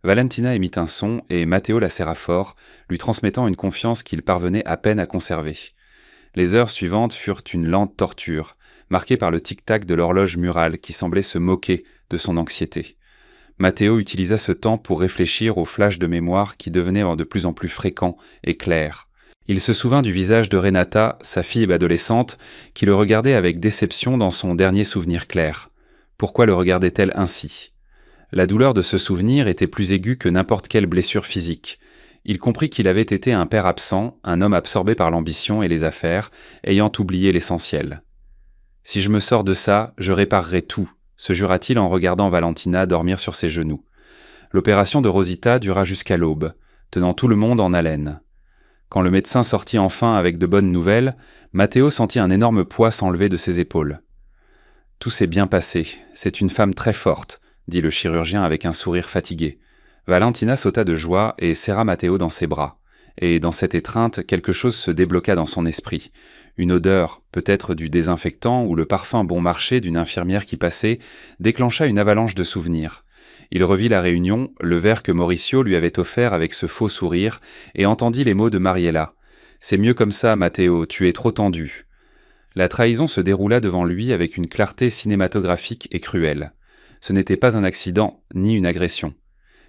Valentina émit un son et Matteo la serra fort, lui transmettant une confiance qu'il parvenait à peine à conserver. Les heures suivantes furent une lente torture, marquée par le tic-tac de l'horloge murale qui semblait se moquer de son anxiété. Matteo utilisa ce temps pour réfléchir aux flashs de mémoire qui devenaient de plus en plus fréquents et clairs. Il se souvint du visage de Renata, sa fille adolescente, qui le regardait avec déception dans son dernier souvenir clair. Pourquoi le regardait-elle ainsi ? La douleur de ce souvenir était plus aiguë que n'importe quelle blessure physique. Il comprit qu'il avait été un père absent, un homme absorbé par l'ambition et les affaires, ayant oublié l'essentiel. « Si je me sors de ça, je réparerai tout », se jura-t-il en regardant Valentina dormir sur ses genoux. L'opération de Rosita dura jusqu'à l'aube, tenant tout le monde en haleine. Quand le médecin sortit enfin avec de bonnes nouvelles, Matteo sentit un énorme poids s'enlever de ses épaules. « Tout s'est bien passé, c'est une femme très forte », dit le chirurgien avec un sourire fatigué. Valentina sauta de joie et serra Matteo dans ses bras. Et dans cette étreinte, quelque chose se débloqua dans son esprit. Une odeur, peut-être du désinfectant ou le parfum bon marché d'une infirmière qui passait, déclencha une avalanche de souvenirs. Il revit la réunion, le verre que Mauricio lui avait offert avec ce faux sourire, et entendit les mots de Mariella. « C'est mieux comme ça, Matteo, tu es trop tendu. » La trahison se déroula devant lui avec une clarté cinématographique et cruelle. Ce n'était pas un accident, ni une agression.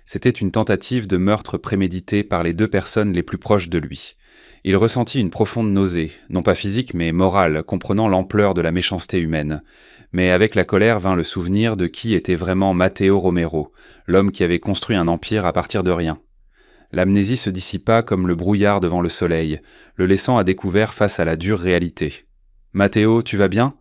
C'était une tentative de meurtre prémédité par les deux personnes les plus proches de lui. Il ressentit une profonde nausée, non pas physique mais morale, comprenant l'ampleur de la méchanceté humaine. Mais avec la colère vint le souvenir de qui était vraiment Matteo Romero, l'homme qui avait construit un empire à partir de rien. L'amnésie se dissipa comme le brouillard devant le soleil, le laissant à découvert face à la dure réalité. « Matteo, tu vas bien ?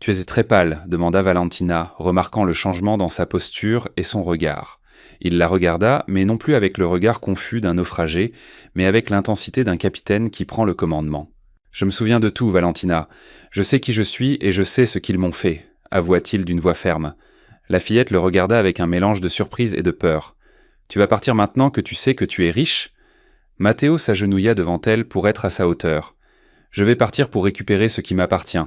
Tu es très pâle, demanda Valentina, remarquant le changement dans sa posture et son regard. Il la regarda, mais non plus avec le regard confus d'un naufragé, mais avec l'intensité d'un capitaine qui prend le commandement. « Je me souviens de tout, Valentina. Je sais qui je suis et je sais ce qu'ils m'ont fait, avoua-t-il d'une voix ferme. La fillette le regarda avec un mélange de surprise et de peur. « Tu vas partir maintenant que tu sais que tu es riche ?» Matteo s'agenouilla devant elle pour être à sa hauteur. « Je vais partir pour récupérer ce qui m'appartient,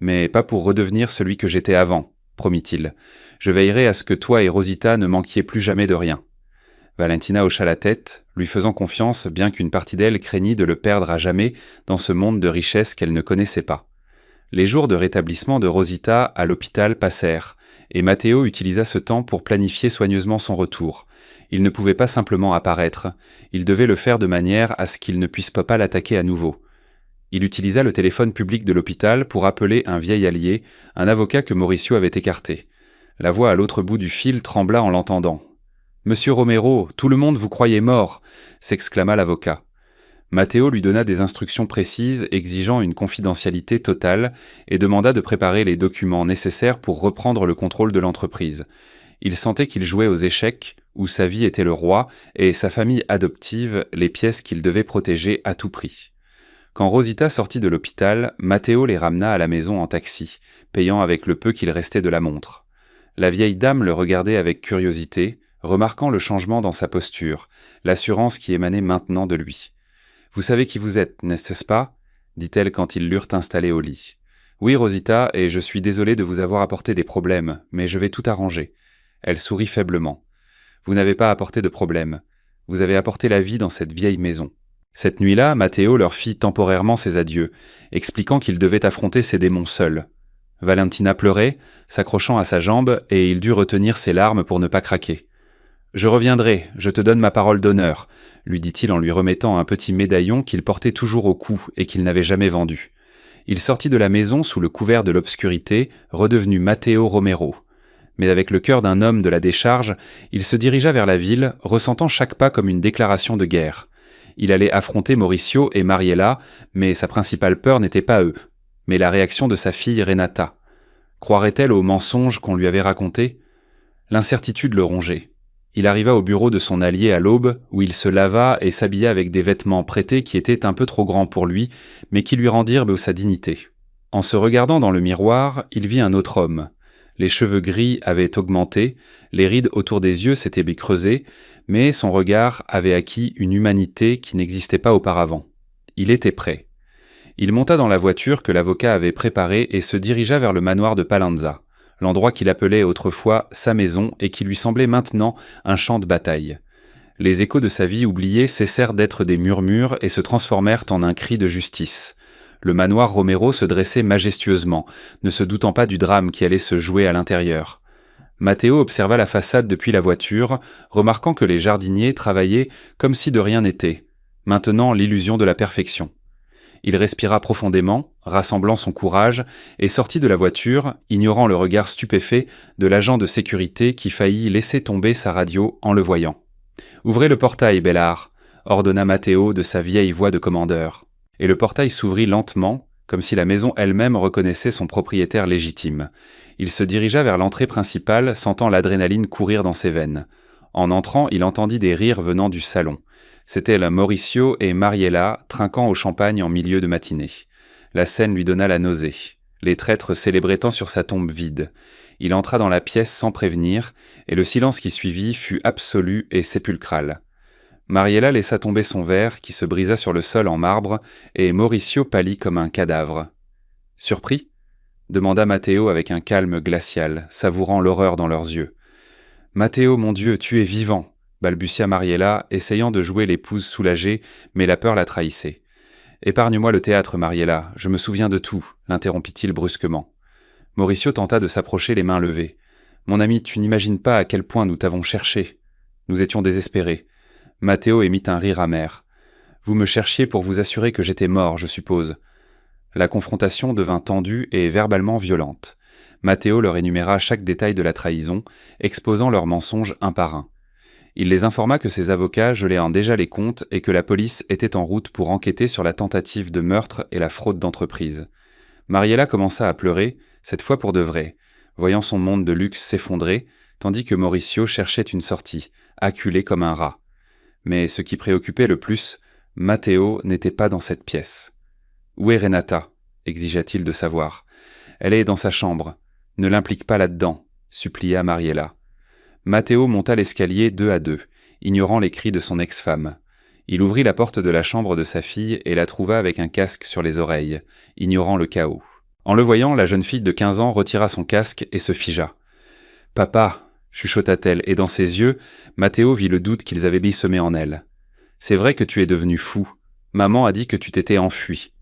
mais pas pour redevenir celui que j'étais avant, promit-il. Je veillerai à ce que toi et Rosita ne manquiez plus jamais de rien. » Valentina hocha la tête, lui faisant confiance bien qu'une partie d'elle craignit de le perdre à jamais dans ce monde de richesse qu'elle ne connaissait pas. Les jours de rétablissement de Rosita à l'hôpital passèrent, et Matteo utilisa ce temps pour planifier soigneusement son retour. Il ne pouvait pas simplement apparaître, il devait le faire de manière à ce qu'il ne puisse pas l'attaquer à nouveau. Il utilisa le téléphone public de l'hôpital pour appeler un vieil allié, un avocat que Mauricio avait écarté. La voix à l'autre bout du fil trembla en l'entendant. « Monsieur Romero, tout le monde vous croyait mort !» s'exclama l'avocat. Matteo lui donna des instructions précises exigeant une confidentialité totale et demanda de préparer les documents nécessaires pour reprendre le contrôle de l'entreprise. Il sentait qu'il jouait aux échecs, où sa vie était le roi et sa famille adoptive les pièces qu'il devait protéger à tout prix. Quand Rosita sortit de l'hôpital, Matteo les ramena à la maison en taxi, payant avec le peu qu'il restait de la montre. La vieille dame le regardait avec curiosité, remarquant le changement dans sa posture, l'assurance qui émanait maintenant de lui. « Vous savez qui vous êtes, n'est-ce pas ?» dit-elle quand ils l'eurent installé au lit. « Oui, Rosita, et je suis désolée de vous avoir apporté des problèmes, mais je vais tout arranger. » Elle sourit faiblement. « Vous n'avez pas apporté de problème. Vous avez apporté la vie dans cette vieille maison. » Cette nuit-là, Matteo leur fit temporairement ses adieux, expliquant qu'il devait affronter ses démons seul. Valentina pleurait, s'accrochant à sa jambe, et il dut retenir ses larmes pour ne pas craquer. « Je reviendrai, je te donne ma parole d'honneur », lui dit-il en lui remettant un petit médaillon qu'il portait toujours au cou et qu'il n'avait jamais vendu. Il sortit de la maison sous le couvert de l'obscurité, redevenu Matteo Romero. Mais avec le cœur d'un homme de la décharge, il se dirigea vers la ville, ressentant chaque pas comme une déclaration de guerre. Il allait affronter Mauricio et Mariella, mais sa principale peur n'était pas eux, mais la réaction de sa fille Renata. Croirait-elle aux mensonges qu'on lui avait racontés ? L'incertitude le rongeait. Il arriva au bureau de son allié à l'aube, où il se lava et s'habilla avec des vêtements prêtés qui étaient un peu trop grands pour lui, mais qui lui rendirent sa dignité. En se regardant dans le miroir, il vit un autre homme. Les cheveux gris avaient augmenté, les rides autour des yeux s'étaient creusées, mais son regard avait acquis une humanité qui n'existait pas auparavant. Il était prêt. Il monta dans la voiture que l'avocat avait préparée et se dirigea vers le manoir de Palanza, l'endroit qu'il appelait autrefois sa maison et qui lui semblait maintenant un champ de bataille. Les échos de sa vie oubliée cessèrent d'être des murmures et se transformèrent en un cri de justice. Le manoir Romero se dressait majestueusement, ne se doutant pas du drame qui allait se jouer à l'intérieur. Matteo observa la façade depuis la voiture, remarquant que les jardiniers travaillaient comme si de rien n'était, maintenant l'illusion de la perfection. Il respira profondément, rassemblant son courage, et sortit de la voiture, ignorant le regard stupéfait de l'agent de sécurité qui faillit laisser tomber sa radio en le voyant. « Ouvrez le portail, Bellard !» ordonna Matteo de sa vieille voix de commandeur. Et le portail s'ouvrit lentement, comme si la maison elle-même reconnaissait son propriétaire légitime. Il se dirigea vers l'entrée principale, sentant l'adrénaline courir dans ses veines. En entrant, il entendit des rires venant du salon. C'étaient la Mauricio et Mariella, trinquant au champagne en milieu de matinée. La scène lui donna la nausée. Les traîtres célébraient tant sur sa tombe vide. Il entra dans la pièce sans prévenir, et le silence qui suivit fut absolu et sépulcral. Mariella laissa tomber son verre, qui se brisa sur le sol en marbre, et Mauricio pâlit comme un cadavre. « Surpris ?» demanda Matteo avec un calme glacial, savourant l'horreur dans leurs yeux. « Matteo, mon Dieu, tu es vivant !» balbutia Mariella, essayant de jouer l'épouse soulagée, mais la peur la trahissait. « Épargne-moi le théâtre, Mariella, je me souviens de tout », l'interrompit-il brusquement. Mauricio tenta de s'approcher les mains levées. « Mon ami, tu n'imagines pas à quel point nous t'avons cherché. Nous étions désespérés. » Matteo émit un rire amer. « Vous me cherchiez pour vous assurer que j'étais mort, je suppose. » La confrontation devint tendue et verbalement violente. Matteo leur énuméra chaque détail de la trahison, exposant leurs mensonges un par un. Il les informa que ses avocats gelaient déjà les comptes et que la police était en route pour enquêter sur la tentative de meurtre et la fraude d'entreprise. Mariella commença à pleurer, cette fois pour de vrai, voyant son monde de luxe s'effondrer, tandis que Mauricio cherchait une sortie, acculé comme un rat. Mais ce qui préoccupait le plus, Matteo n'était pas dans cette pièce. « Où est Renata ?» exigea-t-il de savoir. « Elle est dans sa chambre. Ne l'implique pas là-dedans, » supplia Mariella. Matteo monta l'escalier 2 à 2, ignorant les cris de son ex-femme. Il ouvrit la porte de la chambre de sa fille et la trouva avec un casque sur les oreilles, ignorant le chaos. En le voyant, la jeune fille de 15 ans retira son casque et se figea. « Papa !» chuchota-t-elle, et dans ses yeux, Matteo vit le doute qu'ils avaient semé en elle. « C'est vrai que tu es devenu fou. Maman a dit que tu t'étais enfui. »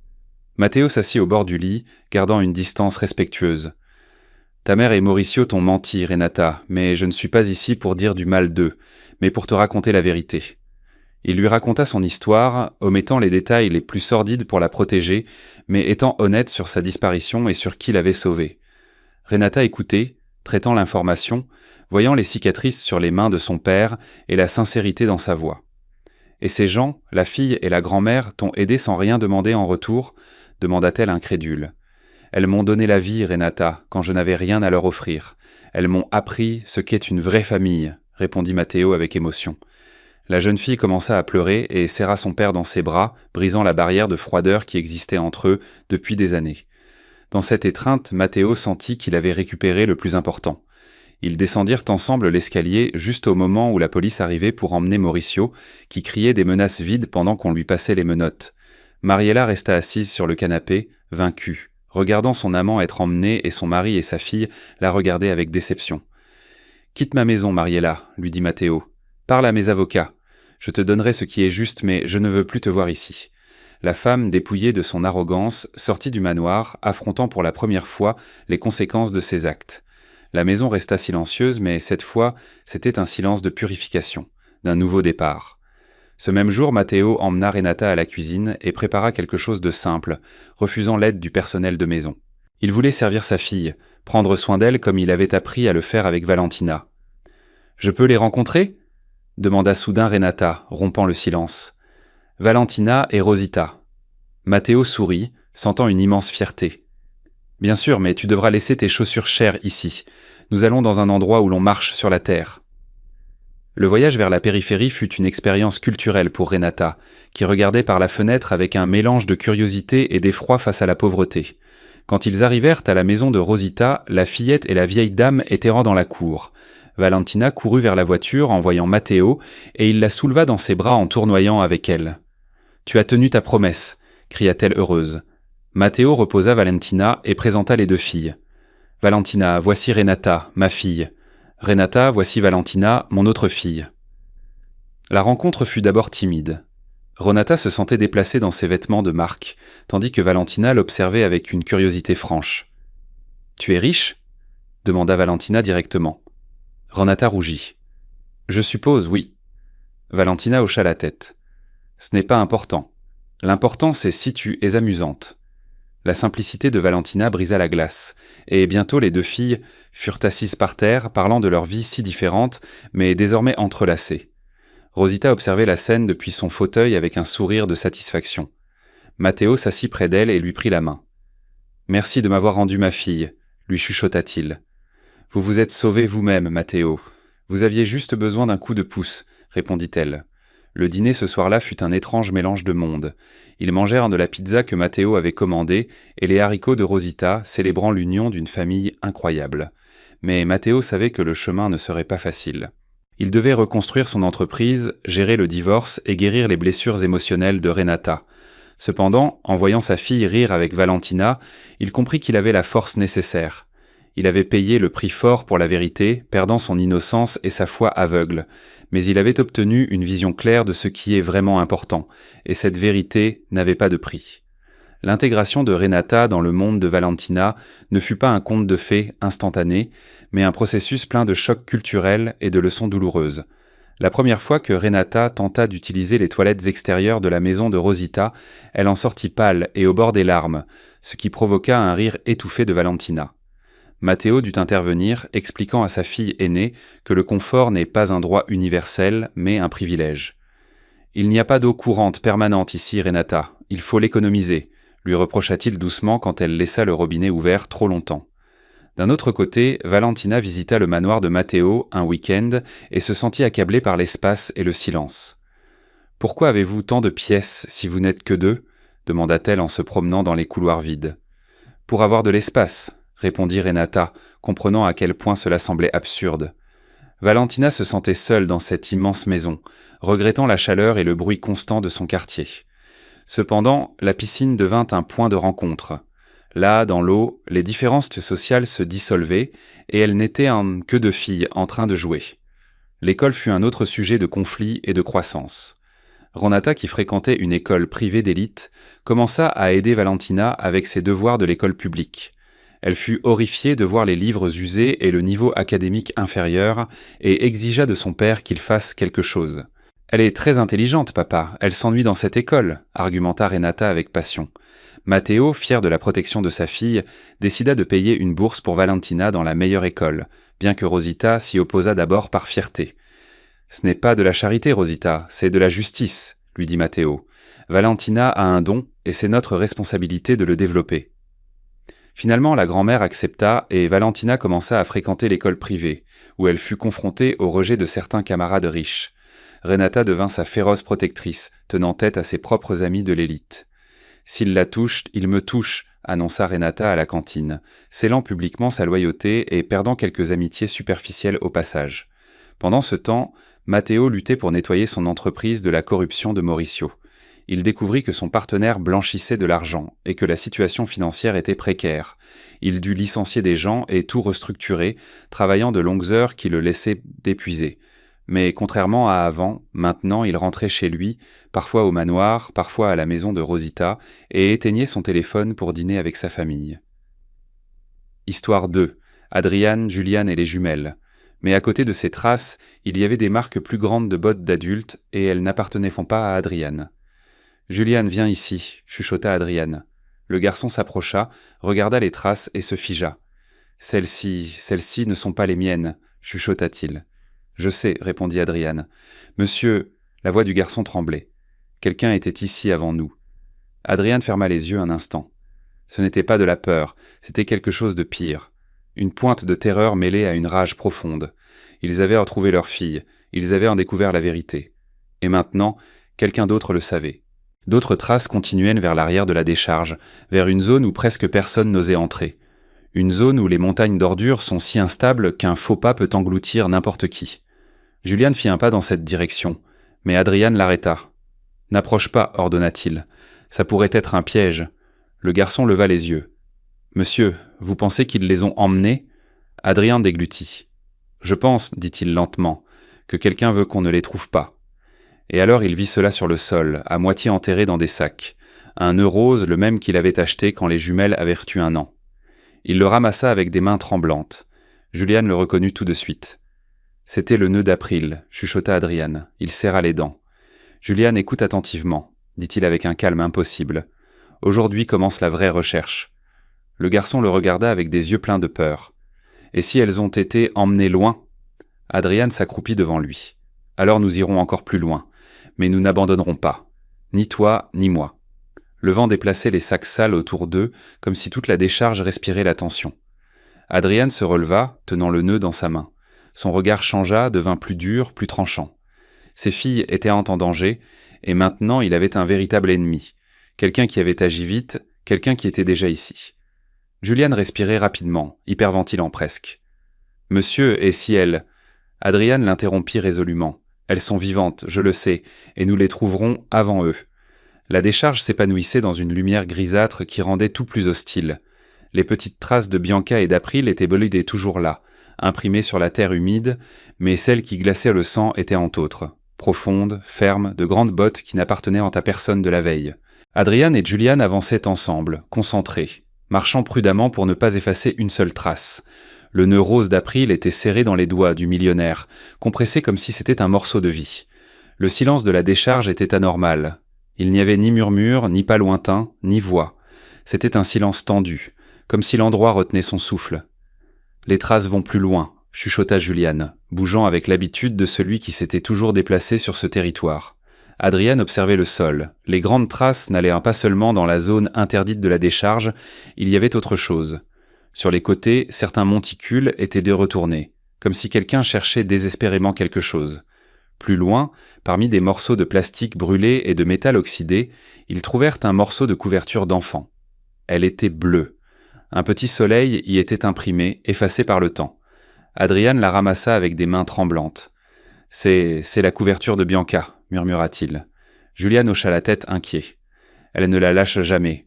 Matteo s'assit au bord du lit, gardant une distance respectueuse. « Ta mère et Mauricio t'ont menti, Renata, mais je ne suis pas ici pour dire du mal d'eux, mais pour te raconter la vérité. » Il lui raconta son histoire, omettant les détails les plus sordides pour la protéger, mais étant honnête sur sa disparition et sur qui l'avait sauvée. Renata écoutait, traitant l'information, voyant les cicatrices sur les mains de son père et la sincérité dans sa voix. « Et ces gens, la fille et la grand-mère, t'ont aidé sans rien demander en retour ?» demanda-t-elle incrédule. « Elles m'ont donné la vie, Renata, quand je n'avais rien à leur offrir. Elles m'ont appris ce qu'est une vraie famille, » répondit Matteo avec émotion. La jeune fille commença à pleurer et serra son père dans ses bras, brisant la barrière de froideur qui existait entre eux depuis des années. Dans cette étreinte, Matteo sentit qu'il avait récupéré le plus important. Ils descendirent ensemble l'escalier juste au moment où la police arrivait pour emmener Mauricio, qui criait des menaces vides pendant qu'on lui passait les menottes. Mariella resta assise sur le canapé, vaincue, regardant son amant être emmené et son mari et sa fille la regardaient avec déception. « Quitte ma maison, Mariella, » lui dit Matteo. « Parle à mes avocats. Je te donnerai ce qui est juste, mais je ne veux plus te voir ici. » La femme, dépouillée de son arrogance, sortit du manoir, affrontant pour la première fois les conséquences de ses actes. La maison resta silencieuse, mais cette fois, c'était un silence de purification, d'un nouveau départ. Ce même jour, Matteo emmena Renata à la cuisine et prépara quelque chose de simple, refusant l'aide du personnel de maison. Il voulait servir sa fille, prendre soin d'elle comme il avait appris à le faire avec Valentina. « Je peux les rencontrer ?» demanda soudain Renata, rompant le silence. « Valentina et Rosita. » Matteo sourit, sentant une immense fierté. « Bien sûr, mais tu devras laisser tes chaussures chères ici. Nous allons dans un endroit où l'on marche sur la terre. » Le voyage vers la périphérie fut une expérience culturelle pour Renata, qui regardait par la fenêtre avec un mélange de curiosité et d'effroi face à la pauvreté. Quand ils arrivèrent à la maison de Rosita, la fillette et la vieille dame étaient dans la cour. Valentina courut vers la voiture en voyant Matteo, et il la souleva dans ses bras en tournoyant avec elle. « Tu as tenu ta promesse !» cria-t-elle heureuse. Matteo reposa Valentina et présenta les deux filles. « Valentina, voici Renata, ma fille. Renata, voici Valentina, mon autre fille. » La rencontre fut d'abord timide. Renata se sentait déplacée dans ses vêtements de marque, tandis que Valentina l'observait avec une curiosité franche. « Tu es riche ?» demanda Valentina directement. Renata rougit. « Je suppose, oui. » Valentina hocha la tête. « Ce n'est pas important. L'important, c'est si tu es amusante. » La simplicité de Valentina brisa la glace, et bientôt les deux filles furent assises par terre, parlant de leurs vies si différentes, mais désormais entrelacées. Rosita observait la scène depuis son fauteuil avec un sourire de satisfaction. Matteo s'assit près d'elle et lui prit la main. Merci de m'avoir rendu ma fille, lui chuchota-t-il. Vous vous êtes sauvé vous-même, Matteo. Vous aviez juste besoin d'un coup de pouce, répondit-elle. Le dîner ce soir-là fut un étrange mélange de monde. Ils mangèrent de la pizza que Matteo avait commandée et les haricots de Rosita, célébrant l'union d'une famille incroyable. Mais Matteo savait que le chemin ne serait pas facile. Il devait reconstruire son entreprise, gérer le divorce et guérir les blessures émotionnelles de Renata. Cependant, en voyant sa fille rire avec Valentina, il comprit qu'il avait la force nécessaire. Il avait payé le prix fort pour la vérité, perdant son innocence et sa foi aveugle, mais il avait obtenu une vision claire de ce qui est vraiment important, et cette vérité n'avait pas de prix. L'intégration de Renata dans le monde de Valentina ne fut pas un conte de fées instantané, mais un processus plein de chocs culturels et de leçons douloureuses. La première fois que Renata tenta d'utiliser les toilettes extérieures de la maison de Rosita, elle en sortit pâle et au bord des larmes, ce qui provoqua un rire étouffé de Valentina. Matteo dut intervenir, expliquant à sa fille aînée que le confort n'est pas un droit universel, mais un privilège. « Il n'y a pas d'eau courante permanente ici, Renata, il faut l'économiser », lui reprocha-t-il doucement quand elle laissa le robinet ouvert trop longtemps. D'un autre côté, Valentina visita le manoir de Matteo un week-end et se sentit accablée par l'espace et le silence. « Pourquoi avez-vous tant de pièces si vous n'êtes que deux ?» demanda-t-elle en se promenant dans les couloirs vides. « Pour avoir de l'espace », répondit Renata, comprenant à quel point cela semblait absurde. Valentina se sentait seule dans cette immense maison, regrettant la chaleur et le bruit constant de son quartier. Cependant, la piscine devint un point de rencontre. Là, dans l'eau, les différences sociales se dissolvaient et elles n'étaient que deux filles en train de jouer. L'école fut un autre sujet de conflit et de croissance. Renata, qui fréquentait une école privée d'élite, commença à aider Valentina avec ses devoirs de l'école publique. Elle fut horrifiée de voir les livres usés et le niveau académique inférieur et exigea de son père qu'il fasse quelque chose. « Elle est très intelligente, papa, elle s'ennuie dans cette école », argumenta Renata avec passion. Matteo, fier de la protection de sa fille, décida de payer une bourse pour Valentina dans la meilleure école, bien que Rosita s'y opposa d'abord par fierté. « Ce n'est pas de la charité, Rosita, c'est de la justice », lui dit Matteo. « Valentina a un don et c'est notre responsabilité de le développer. » Finalement, la grand-mère accepta et Valentina commença à fréquenter l'école privée, où elle fut confrontée au rejet de certains camarades riches. Renata devint sa féroce protectrice, tenant tête à ses propres amis de l'élite. « S'il la touche, il me touche », annonça Renata à la cantine, scellant publiquement sa loyauté et perdant quelques amitiés superficielles au passage. Pendant ce temps, Matteo luttait pour nettoyer son entreprise de la corruption de Mauricio. Il découvrit que son partenaire blanchissait de l'argent et que la situation financière était précaire. Il dut licencier des gens et tout restructurer, travaillant de longues heures qui le laissaient d'épuiser. Mais contrairement à avant, maintenant il rentrait chez lui, parfois au manoir, parfois à la maison de Rosita, et éteignait son téléphone pour dîner avec sa famille. Histoire 2. Adriane, Juliane et les jumelles. Mais à côté de ces traces, il y avait des marques plus grandes de bottes d'adultes, et elles n'appartenaient pas à Adriane. « Juliane, viens ici », chuchota Adriane. Le garçon s'approcha, regarda les traces et se figea. « Celles-ci ne sont pas les miennes », chuchota-t-il. « Je sais, » répondit Adriane. « Monsieur, » la voix du garçon tremblait. « Quelqu'un était ici avant nous. » Adriane ferma les yeux un instant. Ce n'était pas de la peur, c'était quelque chose de pire. Une pointe de terreur mêlée à une rage profonde. Ils avaient retrouvé leur fille, ils avaient en découvert la vérité. Et maintenant, quelqu'un d'autre le savait. D'autres traces continuaient vers l'arrière de la décharge, vers une zone où presque personne n'osait entrer. Une zone où les montagnes d'ordures sont si instables qu'un faux pas peut engloutir n'importe qui. Juliane fit un pas dans cette direction, mais Adriane l'arrêta. « N'approche pas, ordonna-t-il. Ça pourrait être un piège. » Le garçon leva les yeux. « Monsieur, vous pensez qu'ils les ont emmenés ?» Adrien déglutit. « Je pense, dit-il lentement, que quelqu'un veut qu'on ne les trouve pas. » Et alors il vit cela sur le sol, à moitié enterré dans des sacs. Un nœud rose, le même qu'il avait acheté quand les jumelles avaient reçu 1 an. Il le ramassa avec des mains tremblantes. Juliane le reconnut tout de suite. « C'était le nœud d'April », chuchota Adriane. Il serra les dents. « Juliane, écoute attentivement, » dit-il avec un calme impossible. « Aujourd'hui commence la vraie recherche. » Le garçon le regarda avec des yeux pleins de peur. « Et si elles ont été emmenées loin ?» Adriane s'accroupit devant lui. « Alors nous irons encore plus loin. Mais nous n'abandonnerons pas. Ni toi, ni moi. » Le vent déplaçait les sacs sales autour d'eux, comme si toute la décharge respirait la tension. Adrian se releva, tenant le nœud dans sa main. Son regard changea, devint plus dur, plus tranchant. Ses filles étaient en danger, et maintenant il avait un véritable ennemi. Quelqu'un qui avait agi vite, quelqu'un qui était déjà ici. Julian respirait rapidement, hyperventilant presque. « Monsieur, et si elles… » Adrian l'interrompit résolument. « Elles sont vivantes, je le sais, et nous les trouverons avant eux. » La décharge s'épanouissait dans une lumière grisâtre qui rendait tout plus hostile. Les petites traces de Bianca et d'April étaient bolidées toujours là, imprimées sur la terre humide, mais celles qui glaçaient le sang étaient en autres, profondes, fermes, de grandes bottes qui n'appartenaient à personne de la veille. Adrian et Julian avançaient ensemble, concentrés, marchant prudemment pour ne pas effacer une seule trace. Le nœud rose d'April était serré dans les doigts du millionnaire, compressé comme si c'était un morceau de vie. Le silence de la décharge était anormal. Il n'y avait ni murmure, ni pas lointain, ni voix. C'était un silence tendu, comme si l'endroit retenait son souffle. « Les traces vont plus loin », chuchota Julian, bougeant avec l'habitude de celui qui s'était toujours déplacé sur ce territoire. Adrian observait le sol. Les grandes traces n'allaient pas seulement dans la zone interdite de la décharge, il y avait autre chose. Sur les côtés, certains monticules étaient retournés, comme si quelqu'un cherchait désespérément quelque chose. Plus loin, parmi des morceaux de plastique brûlés et de métal oxydé, ils trouvèrent un morceau de couverture d'enfant. Elle était bleue. Un petit soleil y était imprimé, effacé par le temps. Adrian la ramassa avec des mains tremblantes. « C'est la couverture de Bianca », murmura-t-il. Julian hocha la tête inquiet. « Elle ne la lâche jamais.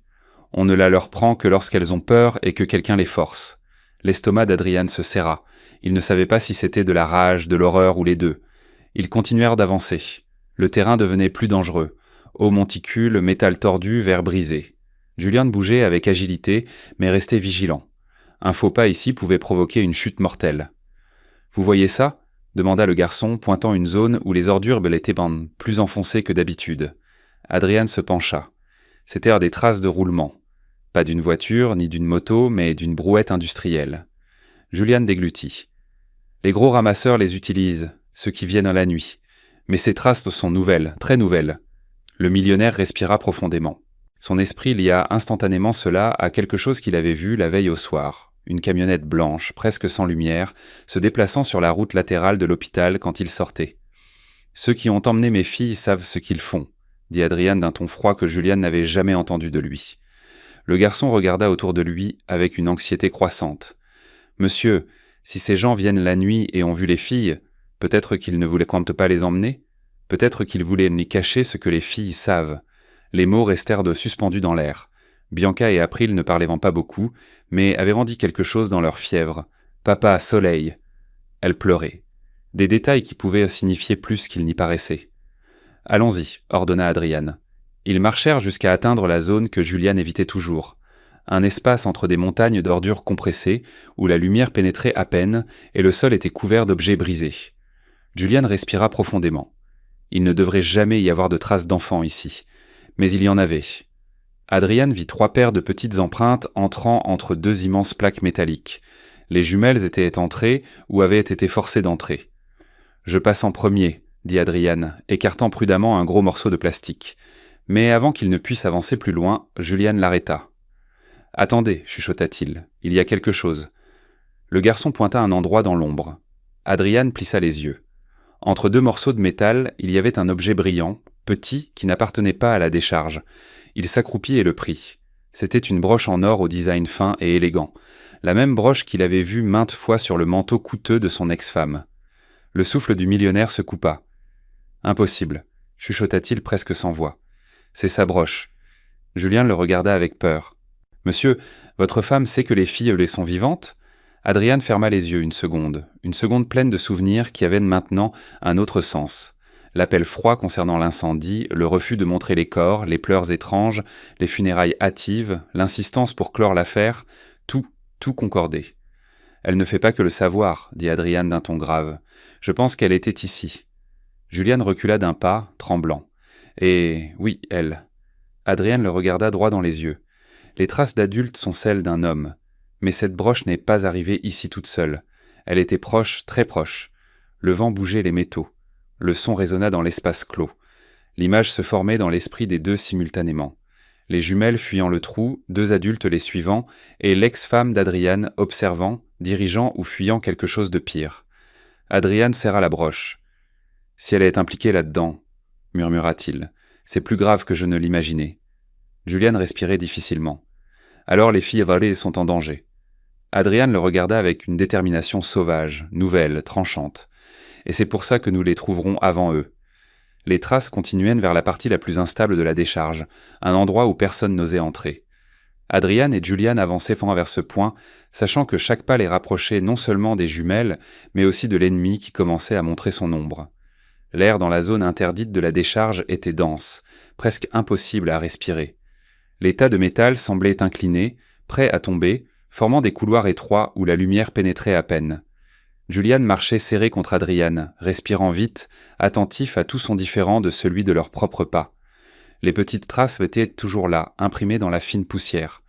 On ne la leur prend que lorsqu'elles ont peur et que quelqu'un les force. » L'estomac d'Adrian se serra. Il ne savait pas si c'était de la rage, de l'horreur ou les deux. Ils continuèrent d'avancer. Le terrain devenait plus dangereux. Hauts monticules, métal tordu, verre brisé. Julian bougeait avec agilité, mais restait vigilant. Un faux pas ici pouvait provoquer une chute mortelle. « Vous voyez ça ?» demanda le garçon, pointant une zone où les ordures étaient plus enfoncées que d'habitude. Adrian se pencha. C'étaient des traces de roulement. Pas d'une voiture, ni d'une moto, mais d'une brouette industrielle. Julian déglutit. « Les gros ramasseurs les utilisent, ceux qui viennent à la nuit. Mais ces traces sont nouvelles, très nouvelles. » Le millionnaire respira profondément. Son esprit lia instantanément cela à quelque chose qu'il avait vu la veille au soir. Une camionnette blanche, presque sans lumière, se déplaçant sur la route latérale de l'hôpital quand il sortait. « Ceux qui ont emmené mes filles savent ce qu'ils font, » dit Adrian d'un ton froid que Julian n'avait jamais entendu de lui. Le garçon regarda autour de lui avec une anxiété croissante. « Monsieur, si ces gens viennent la nuit et ont vu les filles, peut-être qu'ils ne voulaient pas les emmener? Peut-être qu'ils voulaient lui cacher ce que les filles savent. » Les mots restèrent suspendus dans l'air. Bianca et April ne parlaient pas beaucoup, mais avaient rendu quelque chose dans leur fièvre. « Papa, soleil !» Elle pleurait. Des détails qui pouvaient signifier plus qu'il n'y paraissait. « Allons-y », ordonna Adrian. Ils marchèrent jusqu'à atteindre la zone que Julian évitait toujours. Un espace entre des montagnes d'ordures compressées, où la lumière pénétrait à peine, et le sol était couvert d'objets brisés. Julian respira profondément. Il ne devrait jamais y avoir de traces d'enfants ici. Mais il y en avait. Adrian vit 3 paires de petites empreintes entrant entre 2 immenses plaques métalliques. Les jumelles étaient entrées ou avaient été forcées d'entrer. « Je passe en premier », dit Adrian, écartant prudemment un gros morceau de plastique. Mais avant qu'il ne puisse avancer plus loin, Julian l'arrêta. « Attendez », chuchota-t-il, « il y a quelque chose. » Le garçon pointa un endroit dans l'ombre. Adrian plissa les yeux. Entre 2 morceaux de métal, il y avait un objet brillant, petit, qui n'appartenait pas à la décharge. Il s'accroupit et le prit. C'était une broche en or au design fin et élégant, la même broche qu'il avait vue maintes fois sur le manteau coûteux de son ex-femme. Le souffle du millionnaire se coupa. « Impossible », chuchota-t-il presque sans voix. « C'est sa broche. » Julien le regarda avec peur. « Monsieur, votre femme sait que les filles les sont vivantes ?» Adrian ferma les yeux une seconde pleine de souvenirs qui avaient maintenant un autre sens. L'appel froid concernant l'incendie, le refus de montrer les corps, les pleurs étranges, les funérailles hâtives, l'insistance pour clore l'affaire, tout concordait. « Elle ne fait pas que le savoir, » dit Adrian d'un ton grave. « Je pense qu'elle était ici. » Julian recula d'un pas, tremblant. « Et oui, elle. » Adrian le regarda droit dans les yeux. « Les traces d'adulte sont celles d'un homme. Mais cette broche n'est pas arrivée ici toute seule. Elle était proche, très proche. Le vent bougeait les métaux. Le son résonna dans l'espace clos. L'image se formait dans l'esprit des deux simultanément. Les jumelles fuyant le trou, 2 adultes les suivant, et l'ex-femme d'Adrian observant, dirigeant ou fuyant quelque chose de pire. Adrian serra la broche. « Si elle est impliquée là-dedans, murmura-t-il, c'est plus grave que je ne l'imaginais. » Julian respirait difficilement. Alors les filles volées sont en danger. Adrian le regarda avec une détermination sauvage, nouvelle, tranchante. Et c'est pour ça que nous les trouverons avant eux. Les traces continuaient vers la partie la plus instable de la décharge, un endroit où personne n'osait entrer. Adrian et Julian avançaient vers ce point, sachant que chaque pas les rapprochait non seulement des jumelles, mais aussi de l'ennemi qui commençait à montrer son ombre. L'air dans la zone interdite de la décharge était dense, presque impossible à respirer. Les tas de métal semblaient inclinés, prêts à tomber, formant des couloirs étroits où la lumière pénétrait à peine. Julian marchait serré contre Adrian, respirant vite, attentif à tout son différent de celui de leurs propres pas. Les petites traces étaient toujours là, imprimées dans la fine poussière.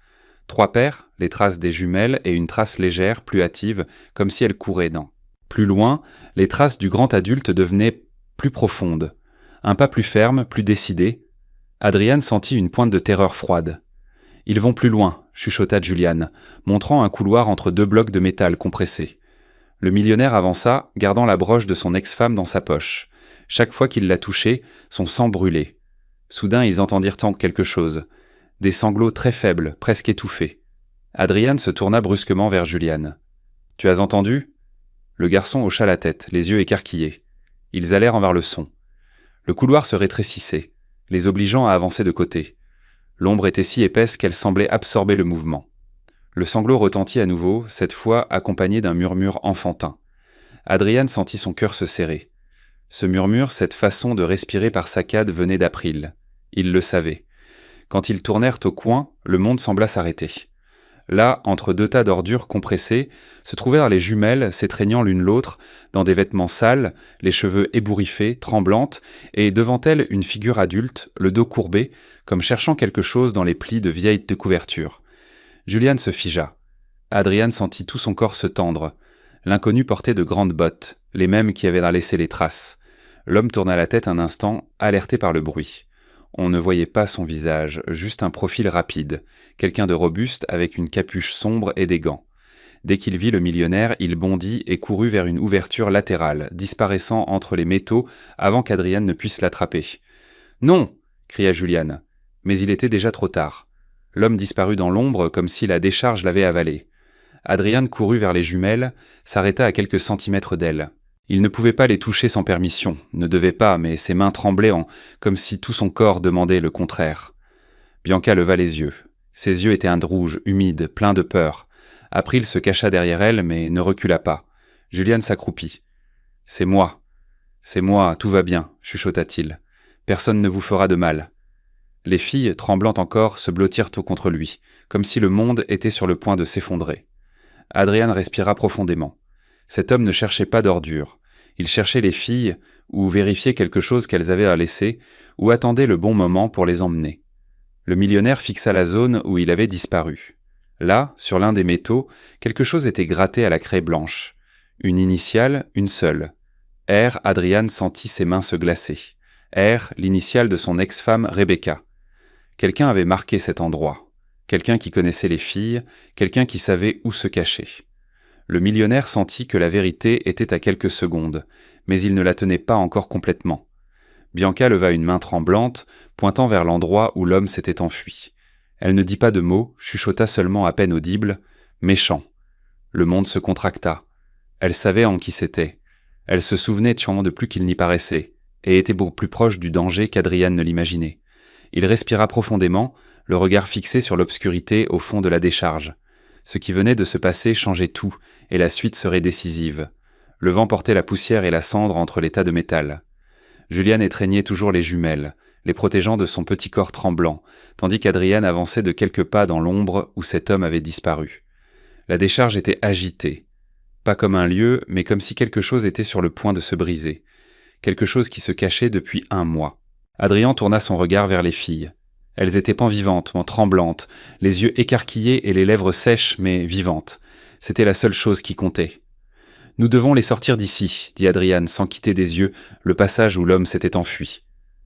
3 paires, les traces des jumelles et une trace légère, plus hâtive, comme si elle courait dans. Plus loin, les traces du grand adulte devenaient plus profondes. Un pas plus ferme, plus décidé. Adrian sentit une pointe de terreur froide. « Ils vont plus loin », chuchota Julian, montrant un couloir entre 2 blocs de métal compressés. Le millionnaire avança, gardant la broche de son ex-femme dans sa poche. Chaque fois qu'il la touchait, son sang brûlait. Soudain, ils entendirent quelque chose. Des sanglots très faibles, presque étouffés. Adrian se tourna brusquement vers Julian. « Tu as entendu ?» Le garçon hocha la tête, les yeux écarquillés. Ils allèrent envers le son. Le couloir se rétrécissait, les obligeant à avancer de côté. L'ombre était si épaisse qu'elle semblait absorber le mouvement. Le sanglot retentit à nouveau, cette fois accompagné d'un murmure enfantin. Adrian sentit son cœur se serrer. Ce murmure, cette façon de respirer par saccades venait d'April. Il le savait. Quand ils tournèrent au coin, le monde sembla s'arrêter. Là, entre 2 tas d'ordures compressées, se trouvèrent les jumelles s'étreignant l'une l'autre, dans des vêtements sales, les cheveux ébouriffés, tremblantes, et devant elles une figure adulte, le dos courbé, comme cherchant quelque chose dans les plis de vieilles couvertures. Julian se figea. Adrian sentit tout son corps se tendre. L'inconnu portait de grandes bottes, les mêmes qui avaient laissé les traces. L'homme tourna la tête un instant, alerté par le bruit. On ne voyait pas son visage, juste un profil rapide, quelqu'un de robuste avec une capuche sombre et des gants. Dès qu'il vit le millionnaire, il bondit et courut vers une ouverture latérale, disparaissant entre les métaux avant qu'Adrian ne puisse l'attraper. « Non !» cria Julian. Mais il était déjà trop tard. L'homme disparut dans l'ombre comme si la décharge l'avait avalé. Adrian courut vers les jumelles, s'arrêta à quelques centimètres d'elles. Il ne pouvait pas les toucher sans permission, ne devait pas, mais ses mains tremblaient comme si tout son corps demandait le contraire. Bianca leva les yeux. Ses yeux étaient un rouge, humide, plein de peur. April se cacha derrière elle, mais ne recula pas. Julian s'accroupit. « C'est moi, tout va bien, » chuchota-t-il. « Personne ne vous fera de mal. » Les filles, tremblantes encore, se blottirent contre lui, comme si le monde était sur le point de s'effondrer. Adrian respira profondément. Cet homme ne cherchait pas d'ordures. Il cherchait les filles, ou vérifiait quelque chose qu'elles avaient à laisser, ou attendait le bon moment pour les emmener. Le millionnaire fixa la zone où il avait disparu. Là, sur l'un des métaux, quelque chose était gratté à la craie blanche. Une initiale, une seule. R. Adrian sentit ses mains se glacer. R. L'initiale de son ex-femme Rebecca. Quelqu'un avait marqué cet endroit. Quelqu'un qui connaissait les filles, quelqu'un qui savait où se cacher. Le millionnaire sentit que la vérité était à quelques secondes, mais il ne la tenait pas encore complètement. Bianca leva une main tremblante, pointant vers l'endroit où l'homme s'était enfui. Elle ne dit pas de mots, chuchota seulement à peine audible « méchant ». Le monde se contracta. Elle savait en qui c'était. Elle se souvenait de plus qu'il n'y paraissait, et était beaucoup plus proche du danger qu'Adrian ne l'imaginait. Il respira profondément, le regard fixé sur l'obscurité au fond de la décharge. Ce qui venait de se passer changeait tout, et la suite serait décisive. Le vent portait la poussière et la cendre entre les tas de métal. Julian étreignait toujours les jumelles, les protégeant de son petit corps tremblant, tandis qu'Adrian avançait de quelques pas dans l'ombre où cet homme avait disparu. La décharge était agitée. Pas comme un lieu, mais comme si quelque chose était sur le point de se briser. Quelque chose qui se cachait depuis 1 mois. Adrian tourna son regard vers les filles. Elles étaient pan-vivantes, tremblantes, les yeux écarquillés et les lèvres sèches, mais vivantes. C'était la seule chose qui comptait. « Nous devons les sortir d'ici, » dit Adrian sans quitter des yeux le passage où l'homme s'était enfui.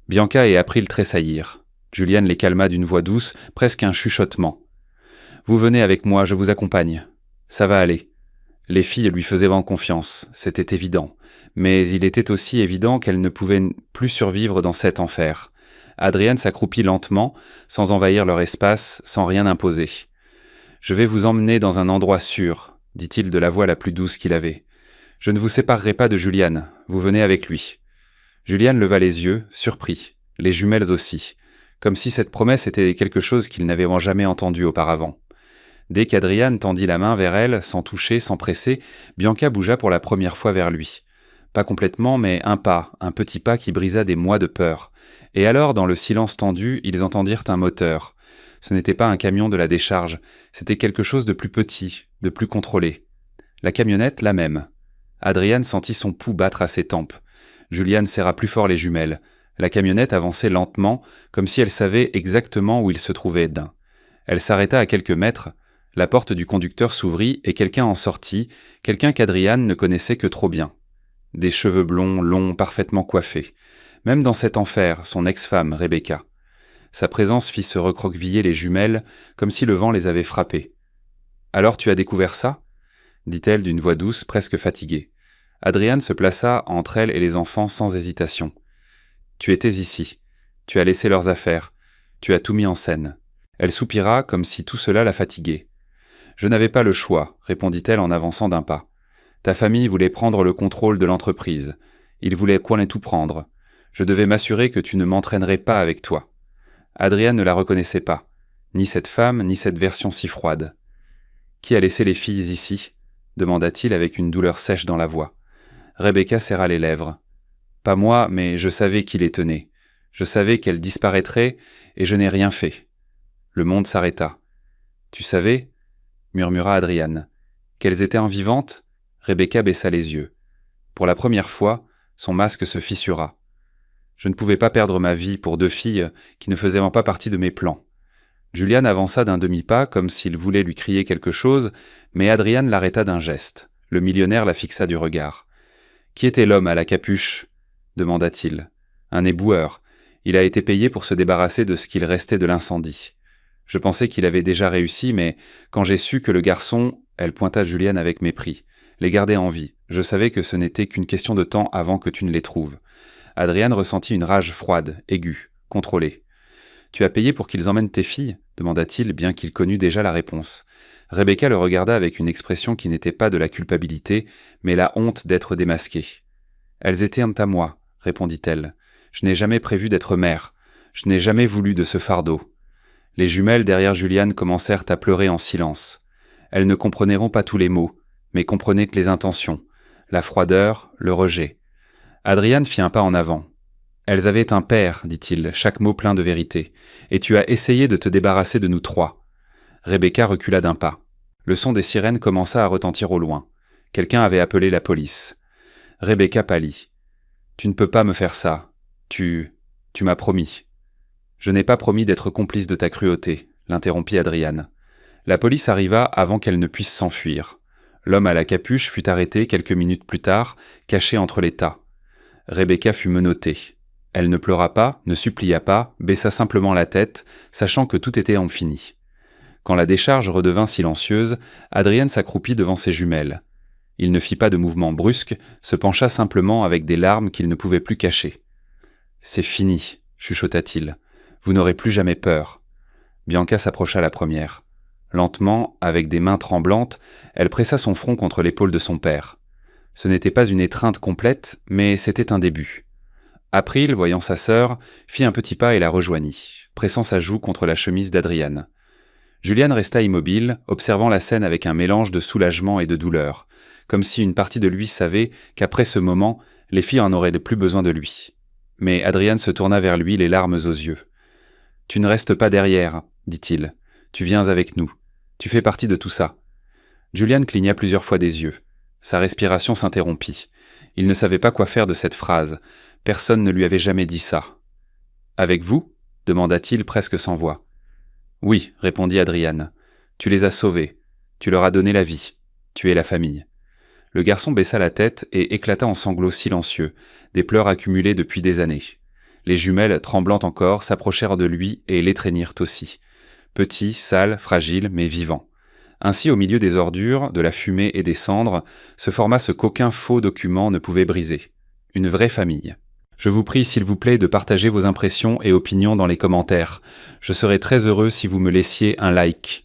Bianca et April tressaillirent. Juliane les calma d'une voix douce, presque un chuchotement. « Vous venez avec moi, je vous accompagne. Ça va aller. » Les filles lui faisaient vraiment confiance, c'était évident. Mais il était aussi évident qu'elles ne pouvaient plus survivre dans cet enfer. Adrienne s'accroupit lentement, sans envahir leur espace, sans rien imposer. « Je vais vous emmener dans un endroit sûr, » dit-il de la voix la plus douce qu'il avait. « Je ne vous séparerai pas de Juliane, vous venez avec lui. » Juliane leva les yeux, surpris, les jumelles aussi, comme si cette promesse était quelque chose qu'il n'avait jamais entendu auparavant. Dès qu'Adriane tendit la main vers elle, sans toucher, sans presser, Bianca bougea pour la première fois vers lui. Pas complètement, mais un pas, un petit pas qui brisa des mois de peur. Et alors, dans le silence tendu, ils entendirent un moteur. Ce n'était pas un camion de la décharge, c'était quelque chose de plus petit, de plus contrôlé. La camionnette, la même. Adriane sentit son pouls battre à ses tempes. Juliane serra plus fort les jumelles. La camionnette avançait lentement, comme si elle savait exactement où il se trouvait d'un. Elle s'arrêta à quelques mètres. La porte du conducteur s'ouvrit et quelqu'un en sortit, quelqu'un qu'Adriane ne connaissait que trop bien. Des cheveux blonds, longs, parfaitement coiffés. Même dans cet enfer, son ex-femme, Rebecca. Sa présence fit se recroqueviller les jumelles, comme si le vent les avait frappées. « Alors tu as découvert ça ?» dit-elle d'une voix douce, presque fatiguée. Adriane se plaça entre elle et les enfants sans hésitation. « Tu étais ici. Tu as laissé leurs affaires. Tu as tout mis en scène. » Elle soupira comme si tout cela la fatiguait. « Je n'avais pas le choix, répondit-elle en avançant d'un pas. Ta famille voulait prendre le contrôle de l'entreprise. Ils voulaient qu'on ait tout prendre. Je devais m'assurer que tu ne m'entraînerais pas avec toi. » Adriane ne la reconnaissait pas, ni cette femme, ni cette version si froide. « Qui a laissé les filles ici ?» demanda-t-il avec une douleur sèche dans la voix. Rebecca serra les lèvres. « Pas moi, mais je savais qui les tenait. Je savais qu'elles disparaîtraient, et je n'ai rien fait. » Le monde s'arrêta. « Tu savais ?» murmura Adriane. « Qu'elles étaient vivantes ?» Rebecca baissa les yeux. Pour la première fois, son masque se fissura. Je ne pouvais pas perdre ma vie pour deux filles qui ne faisaient pas partie de mes plans. Juliane avança d'un demi-pas comme s'il voulait lui crier quelque chose, mais Adriane l'arrêta d'un geste. Le millionnaire la fixa du regard. « Qui était l'homme à la capuche ?» demanda-t-il. « Un éboueur. Il a été payé pour se débarrasser de ce qu'il restait de l'incendie. Je pensais qu'il avait déjà réussi, mais quand j'ai su que le garçon, elle pointa Juliane avec mépris, les gardait en vie, je savais que ce n'était qu'une question de temps avant que tu ne les trouves. » Adriane ressentit une rage froide, aiguë, contrôlée. « Tu as payé pour qu'ils emmènent tes filles ?» demanda-t-il, bien qu'il connût déjà la réponse. Rebecca le regarda avec une expression qui n'était pas de la culpabilité, mais la honte d'être démasquée. « Elles étaient à moi, » répondit-elle. « Je n'ai jamais prévu d'être mère. Je n'ai jamais voulu de ce fardeau. » Les jumelles derrière Juliane commencèrent à pleurer en silence. Elles ne compreneront pas tous les mots, mais comprenaient que les intentions, la froideur, le rejet. Adriane fit un pas en avant. « Elles avaient un père, dit-il, chaque mot plein de vérité, et tu as essayé de te débarrasser de nous trois. » Rebecca recula d'un pas. Le son des sirènes commença à retentir au loin. Quelqu'un avait appelé la police. Rebecca pâlit. « Tu ne peux pas me faire ça. Tu m'as promis. » « Je n'ai pas promis d'être complice de ta cruauté, » l'interrompit Adriane. La police arriva avant qu'elle ne puisse s'enfuir. L'homme à la capuche fut arrêté quelques minutes plus tard, caché entre les tas. Rebecca fut menottée. Elle ne pleura pas, ne supplia pas, baissa simplement la tête, sachant que tout était en fini. Quand la décharge redevint silencieuse, Adriane s'accroupit devant ses jumelles. Il ne fit pas de mouvement brusque, se pencha simplement avec des larmes qu'il ne pouvait plus cacher. « C'est fini, » chuchota-t-il. « Vous n'aurez plus jamais peur. » Bianca s'approcha la première. Lentement, avec des mains tremblantes, elle pressa son front contre l'épaule de son père. Ce n'était pas une étreinte complète, mais c'était un début. April, voyant sa sœur, fit un petit pas et la rejoignit, pressant sa joue contre la chemise d'Adriane. Juliane resta immobile, observant la scène avec un mélange de soulagement et de douleur, comme si une partie de lui savait qu'après ce moment, les filles en auraient plus besoin de lui. Mais Adriane se tourna vers lui, les larmes aux yeux. « Tu ne restes pas derrière, » dit-il. « Tu viens avec nous. Tu fais partie de tout ça. » Juliane cligna plusieurs fois des yeux. Sa respiration s'interrompit. Il ne savait pas quoi faire de cette phrase. Personne ne lui avait jamais dit ça. « Avec vous ?» demanda-t-il presque sans voix. « Oui, » répondit Adriane. « Tu les as sauvés. Tu leur as donné la vie. Tu es la famille. » Le garçon baissa la tête et éclata en sanglots silencieux, des pleurs accumulés depuis des années. Les jumelles, tremblantes encore, s'approchèrent de lui et l'étreignirent aussi. Petit, sale, fragile, mais vivant. Ainsi, au milieu des ordures, de la fumée et des cendres, se forma ce qu'aucun faux document ne pouvait briser. Une vraie famille. Je vous prie, s'il vous plaît, de partager vos impressions et opinions dans les commentaires. Je serais très heureux si vous me laissiez un like.